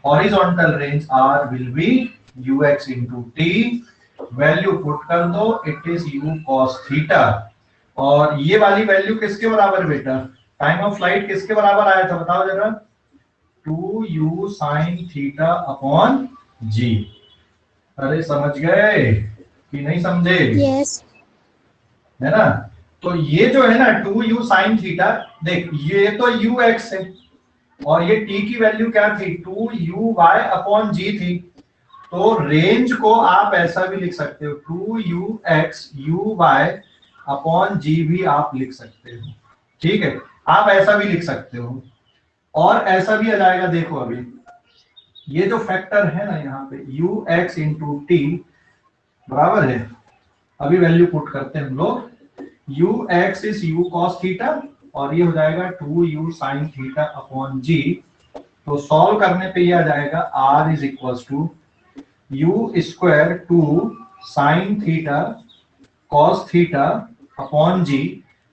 horizontal range r will be you x into T, value put कर दो, it is u cos theta. और ये वाली वैल्यू किसके बराबर बेटा? टाइम ऑफ फ्लाइट किसके बराबर आया था बताओ जरा? 2u sin theta upon g। अरे समझ गए कि नहीं समझे? Yes. है ना? तो ये जो है ना 2u sin थीटा, देख ये तो ux है और ये t की वैल्यू क्या थी? 2uy अपॉन g थी। तो रेंज को आप ऐसा भी लिख सकते हो, 2ux uy अपॉन g भी आप लिख सकते हो। ठीक है, आप ऐसा भी लिख सकते हो और ऐसा भी आ जाएगा। देखो अभी ये जो फैक्टर है ना यहाँ पे ux इंटू टी बराबर है, अभी वैल्यू पुट करते हैं हम लोग, ux is u cos theta और ये हो जाएगा 2u sin theta upon g। तो सॉल्व करने पे ये आ जाएगा r is equals to u square 2 sin theta cos theta upon g।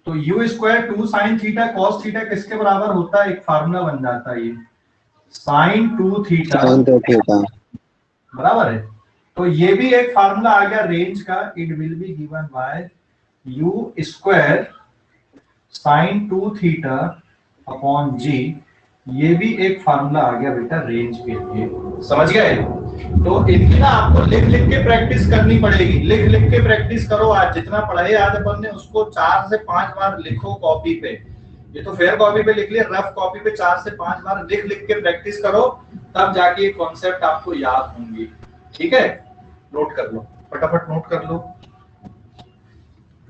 तो u square 2 sin theta cos theta किसके बराबर होता है? एक फार्मूला बन जाता है ये sin 2 थीटा बराबर है। तो ये भी एक फार्मूला आ गया रेंज का, it will be given bye u square sin 2 theta upon g। ये भी एक फार्मूला आ गया बेटा रेंज के लिए। समझ गए? तो इनकी ना आपको लिख लिख के प्रैक्टिस करनी पड़ेगी, लिख लिख के प्रैक्टिस करो। आज जितना पढ़ाई आज अपन ने उसको 4 से 5 बार लिखो कॉपी पे। ये तो फेयर कॉपी पे लिख लिया, रफ कॉपी पे 4 से 5 बार लिख लिख के प्रैक्टिस करो, तब जाके ये कॉन्सेप्ट आपको याद होंगी। ठीक है, नोट कर लो, फटाफट नोट कर लो,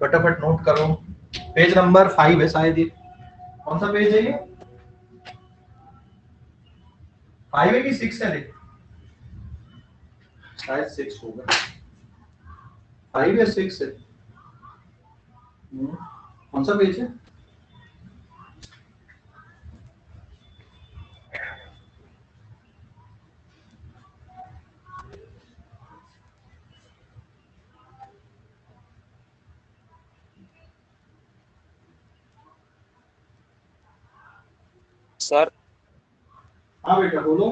फटाफट नोट करो। पेज नंबर 5 है शायद ये। कौन सा पेज है ये? 5 है कि 6 है? शायद 6 होगा, 5 या 6 है। कौन सा पेज है? सर हाँ बेटा बोलो।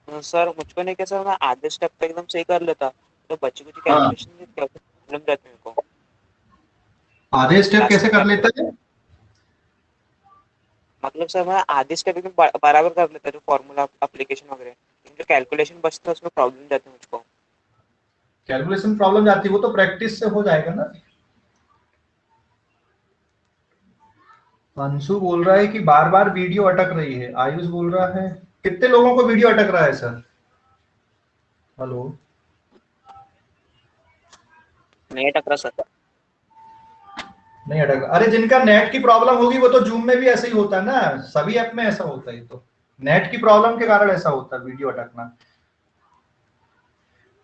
सर मुझको नहीं क्या सर, मैं आधे स्टेप पे एकदम सही कर लेता, तो बच्चे को जो हाँ। कैलकुलेशन क्या प्रॉब्लम रहती है मेरे को। आधे स्टेप कैसे कर लेता है? मतलब सर मैं आधे स्टेप एकदम बराबर कर लेता, जो फॉर्मूला एप्लीकेशन वगैरह, लेकिन जो कैलकुलेशन बचता है उसमें प्रॉब्लम जाती है मुझको। कैलकुलेशन प्रॉब्लम जाती है, वो तो प्रैक्टिस से हो जाएगा ना। अंशु बोल रहा है कि बार बार वीडियो अटक रही है। आयुष बोल रहा है, कितने लोगों को वीडियो अटक रहा है सर? हेलो, नहीं अटक रहा सर। नहीं अटक। अरे जिनका नेट की प्रॉब्लम होगी वो तो जूम में भी ऐसे ही होता है ना, सभी ऐप में ऐसा होता है। तो नेट की प्रॉब्लम के कारण ऐसा होता है वीडियो अटकना,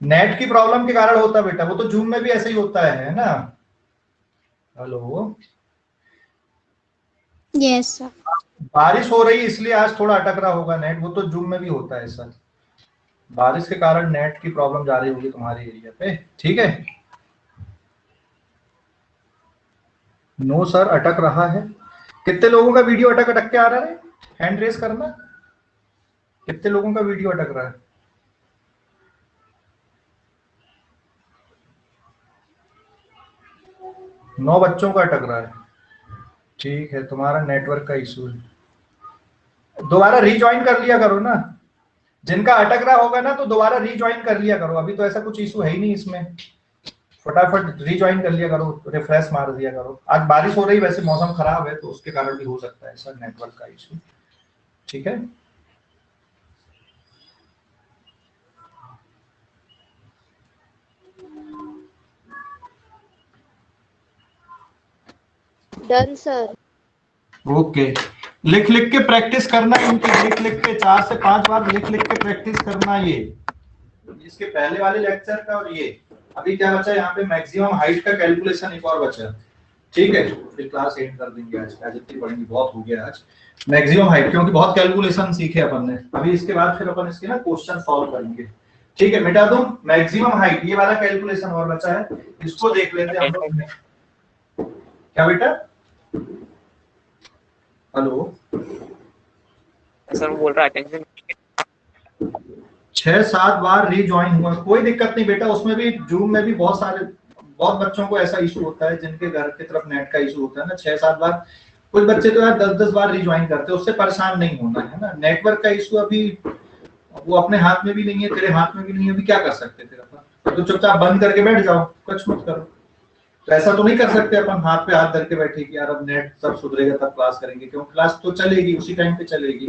नेट की प्रॉब्लम के कारण होता है बेटा, वो तो जूम में भी ऐसे ही होता है ना। Hello, Yes, sir. बारिश हो रही है इसलिए आज थोड़ा अटक रहा होगा नेट, वो तो जूम में भी होता है सर। बारिश के कारण नेट की प्रॉब्लम जा रही होगी तुम्हारे एरिया पे। ठीक है, नो सर अटक रहा है। कितने लोगों का वीडियो अटक अटक के आ रहा है? हैंड रेस करना। कितने लोगों का वीडियो अटक रहा है? नौ बच्चों का अटक रहा है। ठीक है, तुम्हारा नेटवर्क का इशू है। दोबारा रीज्वाइन कर लिया करो ना, जिनका अटक रहा होगा ना तो दोबारा रीज्वाइन कर लिया करो। अभी तो ऐसा कुछ इशू है ही नहीं इसमें, फटाफट रीज्वाइन कर लिया करो, रिफ्रेश मार दिया करो। आज बारिश हो रही, वैसे मौसम खराब है तो उसके कारण भी हो सकता है सर नेटवर्क का इशू। ठीक है, Done, sir. ओके। लिख लिख के प्रैक्टिस करना, इनकी लिख लिख के 4 से 5 बार लिख लिख के प्रैक्टिस करना। ये इसके पहले वाले लेक्चर का और ये अभी क्या बचा है यहाँ पे, मैक्सिमम हाइट का कैलकुलेशन एक और बचा। ठीक है, फिर क्लास एंड कर देंगे। आज जितनी पढ़ेंगे बहुत हो गया आज। मैक्सिमम हाइट, क्योंकि बहुत कैलकुलेशन सीखे अपन ने अभी, इसके बाद फिर अपन इसके ना क्वेश्चन सॉल्व करेंगे। ठीक है, मिटा दूं मैक्सिमम हाइट, ये वाला कैलकुलेशन और बचा है, इसको देख लेते हैं हम लोग। क्या बेटा? हेलो सर वो बोल रहा अटेंशन 6-7 बार रीज्वाइन हुआ, कोई दिक्कत नहीं बेटा। उसमें भी जूम में भी बहुत बच्चों को ऐसा इशू होता है जिनके घर की तरफ नेट का इशू होता है ना। 6-7 बार, कुछ बच्चे तो यार 10-10 बार रीज्वाइन करते हैं। उससे परेशान नहीं होना है ना। नेटवर्क का इशू अभी वो अपने हाथ में भी नहीं है, तेरे हाथ में भी नहीं है, अभी क्या कर सकते थे अपन? तो चुपचाप बंद करके बैठ जाओ, कुछ मत करो। तो ऐसा तो नहीं कर सकते अपन हाथ पे हाथ धर के बैठे कि यार अब नेट सब सुधरेगा तब क्लास करेंगे, क्यों? क्लास तो चलेगी, उसी टाइम पे चलेगी।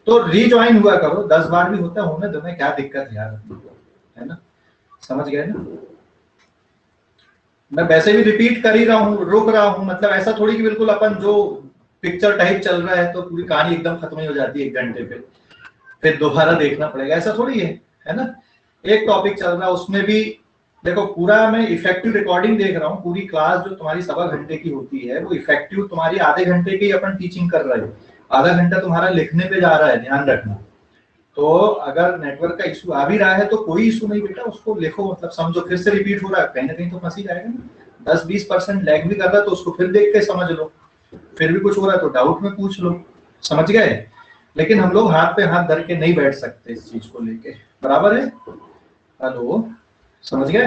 तो रीज्वाइन हुआ करो, 10 बार भी होता है, होने दो, क्या दिक्कत है यार, है ना? समझ गए ना? मैं वैसे भी रिपीट कर ही रहा हूँ, रुक रहा हूँ, मतलब ऐसा थोड़ी कि बिल्कुल अपन जो पिक्चर टाइप चल रहा है तो पूरी कहानी एकदम खत्म ही हो जाती है 1 घंटे पे, फिर दोबारा देखना पड़ेगा, ऐसा थोड़ी है ना? एक टॉपिक चल रहा है, उसमें भी देखो पूरा मैं इफेक्टिव रिकॉर्डिंग देख रहा हूँ। पूरी क्लास जो तुम्हारी 1.25 घंटे की होती है वो इफेक्टिव तुम्हारी आधे घंटे की अपन टीचिंग कर रहे हैं, आधा घंटा तुम्हारा लिखने पे जा रहा है, ध्यान रखना। तो अगर नेटवर्क का इशू आ भी रहा है तो कोई इशू नहीं बेटा, उसको लिखो, मतलब समझो फिर से रिपीट हो रहा है, कहीं ना कहीं तो फंस ही जाएगा ना। 10-20% लैग भी कर रहा है तो उसको फिर देख के समझ लो, फिर भी कुछ हो रहा है तो डाउट में पूछ लो, समझ गए? लेकिन हम लोग हाथ पे हाथ धर के नहीं बैठ सकते इस चीज को लेके, बराबर है? हेलो, समझ गए?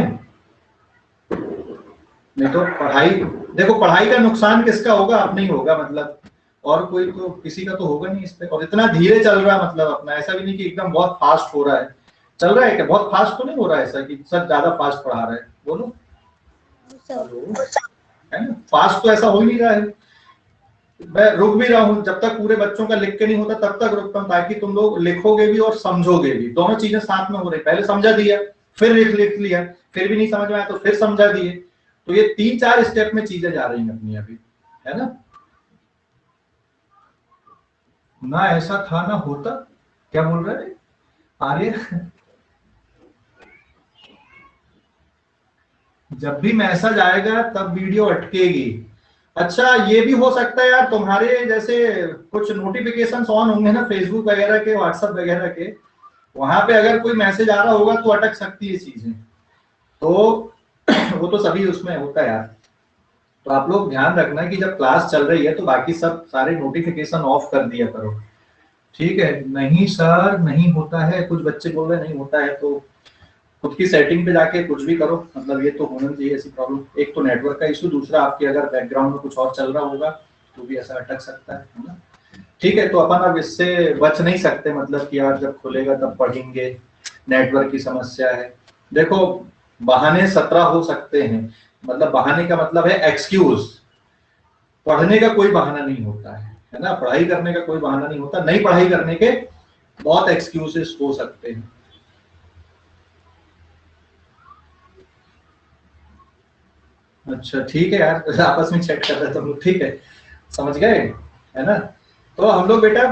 नहीं तो पढ़ाई, देखो पढ़ाई का नुकसान किसका होगा? अब नहीं होगा, मतलब और कोई तो किसी का तो होगा नहीं इस पे। और इतना धीरे चल रहा है, मतलब अपना ऐसा भी नहीं कि एकदम बहुत फास्ट हो रहा है। चल रहा है क्या? बहुत फास्ट तो नहीं हो रहा है ऐसा कि सर ज्यादा फास्ट पढ़ा रहा है? बोलो सर। हेलो, है ना? फास्ट तो ऐसा हो ही नहीं रहा है। मैं रुक भी रहा हूँ, जब तक पूरे बच्चों का लिख के नहीं होता तब तक रुकता हूँ, ताकि तुम लोग लिखोगे भी और समझोगे भी, दोनों चीजें साथ में हो रही। पहले समझा दिया, फिर लिख लिया, फिर भी नहीं समझ में आया तो फिर समझा दिए। तो ये 3-4 स्टेप में चीजें जा रही हैं अपनी अभी, है ना? ना ऐसा था ना होता। क्या बोल रहे हैं आर्य? जब भी मैसेज आएगा तब वीडियो अटकेगी। अच्छा, ये भी हो सकता है यार, तुम्हारे जैसे कुछ नोटिफिकेशंस ऑन होंगे ना फेसबुक वगैरह के, व्हाट्सएप वगैरह के, वहां पे अगर कोई मैसेज आ रहा होगा तो अटक सकती है चीजें। तो वो तो सभी उसमें होता है यार। तो आप लोग ध्यान रखना कि जब क्लास चल रही है तो बाकी सब सारे नोटिफिकेशन ऑफ कर दिया करो, ठीक है? नहीं सर नहीं होता है, कुछ बच्चे बोल रहे नहीं होता है, तो खुद की सेटिंग पे जाके कुछ भी करो, मतलब ये तो होना चाहिए ऐसी प्रॉब्लम। एक तो नेटवर्क का इशू, दूसरा आपके अगर बैकग्राउंड में कुछ और चल रहा होगा तो भी ऐसा अटक सकता है ना? ठीक है, तो अपन अब इससे बच नहीं सकते, मतलब कि यार जब खुलेगा तब पढ़ेंगे, नेटवर्क की समस्या है। देखो, बहाने 17 हो सकते हैं, मतलब बहाने का मतलब है एक्सक्यूज। पढ़ने का कोई बहाना नहीं होता है ना? पढ़ाई करने का कोई बहाना नहीं होता, नहीं पढ़ाई करने के बहुत एक्सक्यूजेस हो सकते हैं। अच्छा ठीक है यार, आपस में चेक कर रहे थे हम लोग, ठीक है, समझ गए, है ना? तो हम लोग बेटा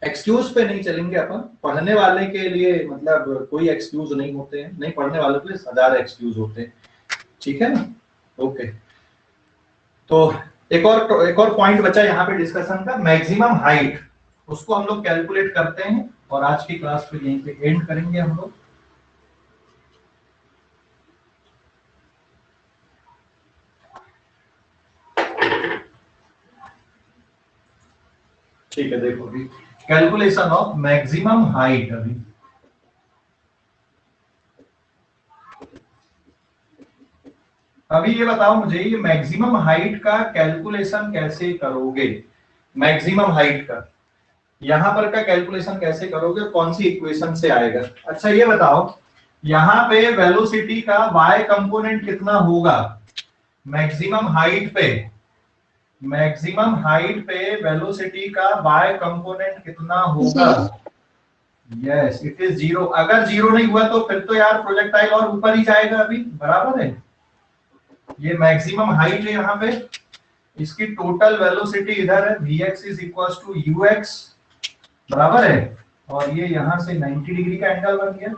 एक्सक्यूज पे नहीं चलेंगे अपन, पढ़ने वाले के लिए मतलब कोई एक्सक्यूज नहीं होते हैं, नहीं पढ़ने वालों के लिए हजार एक्सक्यूज होते हैं, ठीक है ना? ओके, तो एक और पॉइंट बचा यहाँ पे डिस्कशन का, मैक्सिमम हाइट। उसको हम लोग कैलकुलेट करते हैं और आज की क्लास पे यहीं पे एंड करेंगे हम लोग। ठीक है, देखो अभी कैलकुलेशन ऑफ मैक्सिमम हाइट। अभी ये बताओ मुझे, ये मैक्सिमम हाइट का कैलकुलेशन कैसे करोगे? मैक्सिमम हाइट का यहां पर का कैलकुलेशन कैसे करोगे, कौन सी इक्वेशन से आएगा? अच्छा ये बताओ, यहाँ पे वेलोसिटी का y कंपोनेंट कितना होगा मैक्सिमम हाइट पे? मैक्सिमम हाइट पे वेलोसिटी का y कंपोनेंट कितना होगा? Yes, it is 0। अगर 0 नहीं हुआ तो फिर तो यार प्रोजेक्टाइल और ऊपर ही जाएगा अभी, बराबर है? ये मैक्सिमम हाइट है यहाँ पे, इसकी टोटल वेलोसिटी इधर है, vx is equal to ux, बराबर है? और ये यहाँ से 90 डिग्री का एंगल बन गया,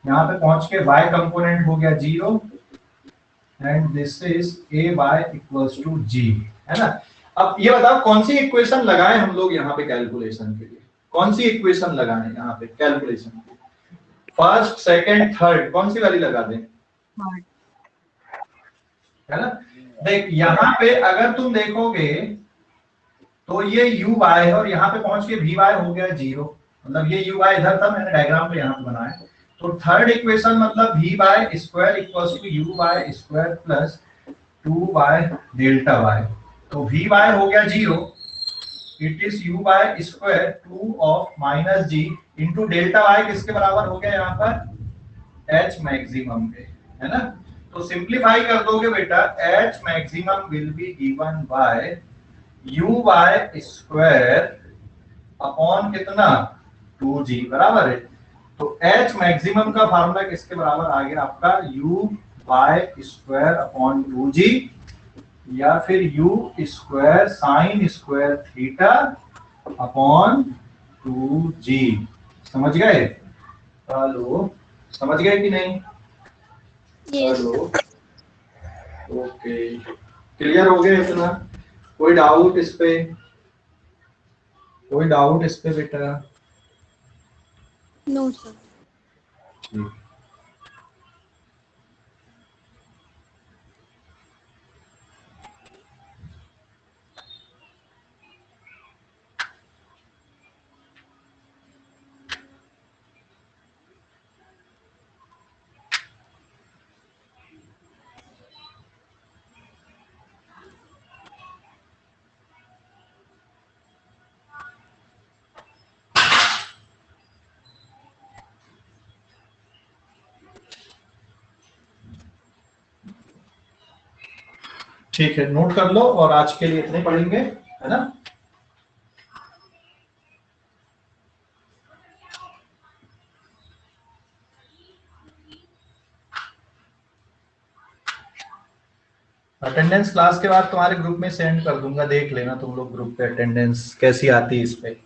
यहाँ पे पहुंच के y कंपोनेंट हो गया 0 and this is ay equals to g, है ना? अब ये बताओ कौन सी इक्वेशन लगाएं हम लोग यहाँ पे कैलकुलेशन के लिए? कौन सी इक्वेशन लगाएं यहाँ पे कैलकुलेशन के लिए? फर्स्ट, सेकंड, थर्ड, कौन सी वाली लगा दें? है ना? देख यहाँ पे अगर तुम देखोगे तो ये u y है और यहाँ पे पहुंच के v y हो गया 0, मतलब ये u y इधर था, मैंने डायग्राम पे यहाँ पे बनाया। तो थर्ड इक्वेशन मतलब v y square equals to u y square plus 2y delta y। तो v y हो गया 0, it is u y square 2 of minus g into delta y किसके बराबर हो गया यहाँ पर? h मैक्सिमम के, है ना? तो सिंप्लीफाई कर दोगे बेटा, h maximum will be given bye uy square upon कितना? 2g, बराबर है? तो h मैक्सिमम का फार्मूला किसके बराबर आ गया आपका? uy स्क्वायर अपॉन 2g, या फिर u square sine square theta upon 2g। समझ गए? हेलो, समझ गए कि नहीं? यस। हेलो, ओके, क्लियर हो गया इतना? कोई डाउट इस पे? कोई डाउट इस पे बेटा? No sir. ठीक। ठीक है, नोट कर लो और आज के लिए इतने पढ़ेंगे, है ना। अटेंडेंस क्लास के बाद तुम्हारे ग्रुप में सेंड कर दूंगा, देख लेना तुम लोग ग्रुप पे अटेंडेंस कैसी आती है इस पे।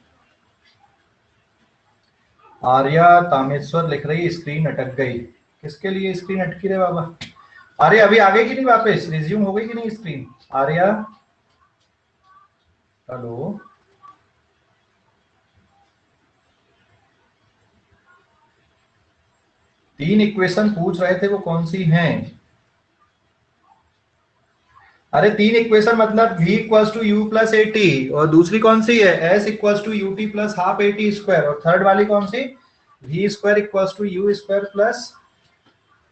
आर्या तामेश्वर लिख रही स्क्रीन अटक गई। किसके लिए स्क्रीन अटकी रे बाबा? आर्या अभी आ गई कि नहीं वापस? रिज्यूम हो गई कि नहीं स्क्रीन? आर्या हेलो, तीन इक्वेशन पूछ रहे थे, वो कौन सी हैं? अरे तीन इक्वेशन मतलब v equals to u plus a t, और दूसरी कौन सी है? s equals to u t plus half a t square, और थर्ड वाली कौन सी? v square equals to u square plus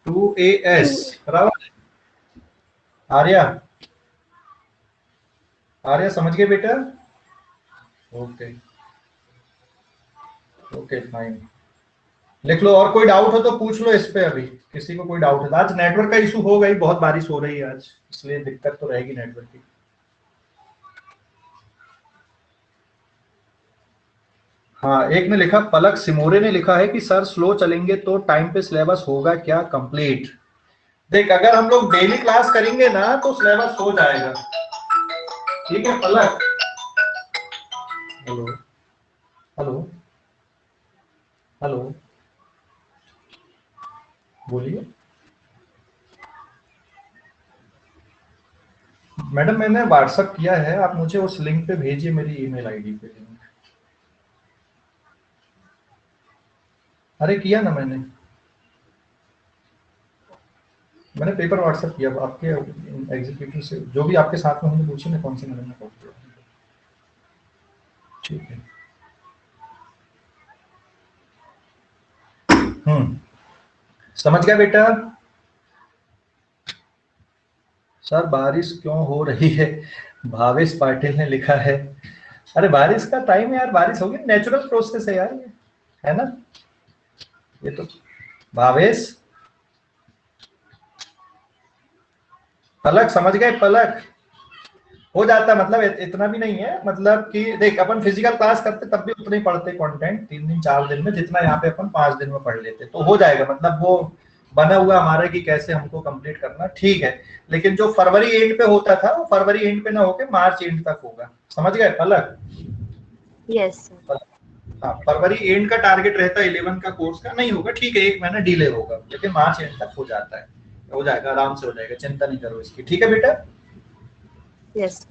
2as। बराबर। आर्या, आर्या समझ गए बेटा? ओके ओके फाइन, लिख लो। और कोई डाउट हो तो पूछ लो इस पे, अभी किसी को कोई डाउट है? आज नेटवर्क का इशू हो गई, बहुत बारिश हो रही है आज, इसलिए दिक्कत तो रहेगी नेटवर्क की। हाँ, एक ने लिखा, पलक सिमोरे ने लिखा है कि सर स्लो चलेंगे तो टाइम पे सिलेबस होगा क्या कंप्लीट? देख, अगर हम लोग डेली क्लास करेंगे ना तो सिलेबस हो जाएगा, ठीक है पलक? हेलो हेलो हेलो, बोलिए मैडम। मैंने व्हाट्सएप किया है, आप मुझे उस लिंक पे भेजिए, मेरी ईमेल आईडी पे लिंक। अरे किया ना मैंने पेपर व्हाट्सएप किया आपके एग्जीक्यूटिव से, जो भी आपके साथ में होंगे पूछिए ना कौन से मैडम ने कॉल किया। ठीक है। समझ गया बेटा? सर बारिश क्यों हो रही है? भावेश पाटिल ने लिखा है। अरे बारिश का टाइम है यार, बारिश होगी, नेचुरल प्रोसेस है यार ये, है ना? ये तो भावेश, पलक समझ गए? पलक हो जाता, मतलब इतना भी नहीं है, मतलब कि देख अपन फिजिकल क्लास करते तब भी उतना ही पढ़ते कंटेंट 3 दिन 4 दिन में, जितना यहाँ पे अपन 5 दिन में पढ़ लेते, तो हो जाएगा। मतलब वो बना हुआ हमारा कि कैसे हमको कंप्लीट करना, ठीक है। लेकिन जो फरवरी एंड पे होता था वो फरवरी एंड पे ना होके मार्च एंड तक होगा, समझ गए पलक? यस। हाँ, फरवरी एंड का टारगेट रहता है 11 का कोर्स का, नहीं होगा ठीक है, 1 महीना डिले होगा, लेकिन मार्च एंड तक हो जाता है, हो जाएगा, आराम से हो जाएगा, चिंता नहीं करो इसकी, ठीक है बेटा? यस।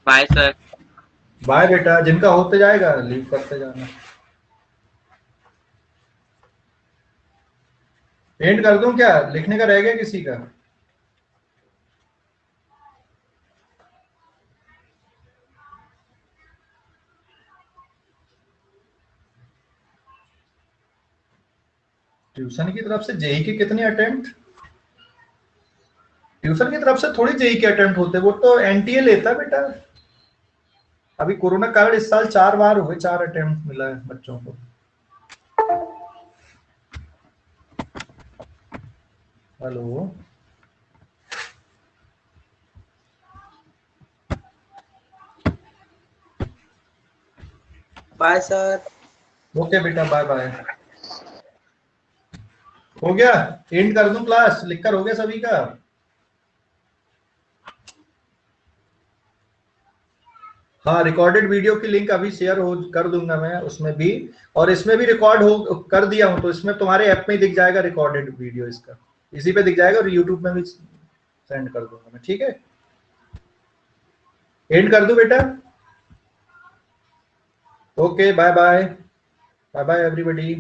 Bye sir. बाय बेटा, जिनका होते जाएगा लीव करते जाना। एंड कर दूं क्या? लिखने का रह गया किसी का? ट्यूशन की तरफ से जेई के कितने अटेम्प्ट? ट्यूशन की तरफ से थोड़ी जेई के अटेम्प्ट होते, वो तो एनटीए लेता है बेटा। अभी कोरोना काल इस साल 4 बार हुए, 4 अटेम्प्ट मिला है बच्चों को। Hello, bye sir. ओके बेटा, बाय बाय। हो गया? एंड कर दूं क्लास? लिखकर हो गया सभी का? हाँ, रिकॉर्डेड वीडियो की लिंक अभी शेयर हो कर दूंगा मैं उसमें भी, और इसमें भी रिकॉर्ड हो कर दिया हूं, तो इसमें तुम्हारे ऐप में ही दिख जाएगा रिकॉर्डेड वीडियो, इसका इसी पे दिख जाएगा, और यूट्यूब में भी सेंड कर दूंगा मैं, ठीक है? एंड कर दूं बेटा? Okay, bye bye, bye bye everybody.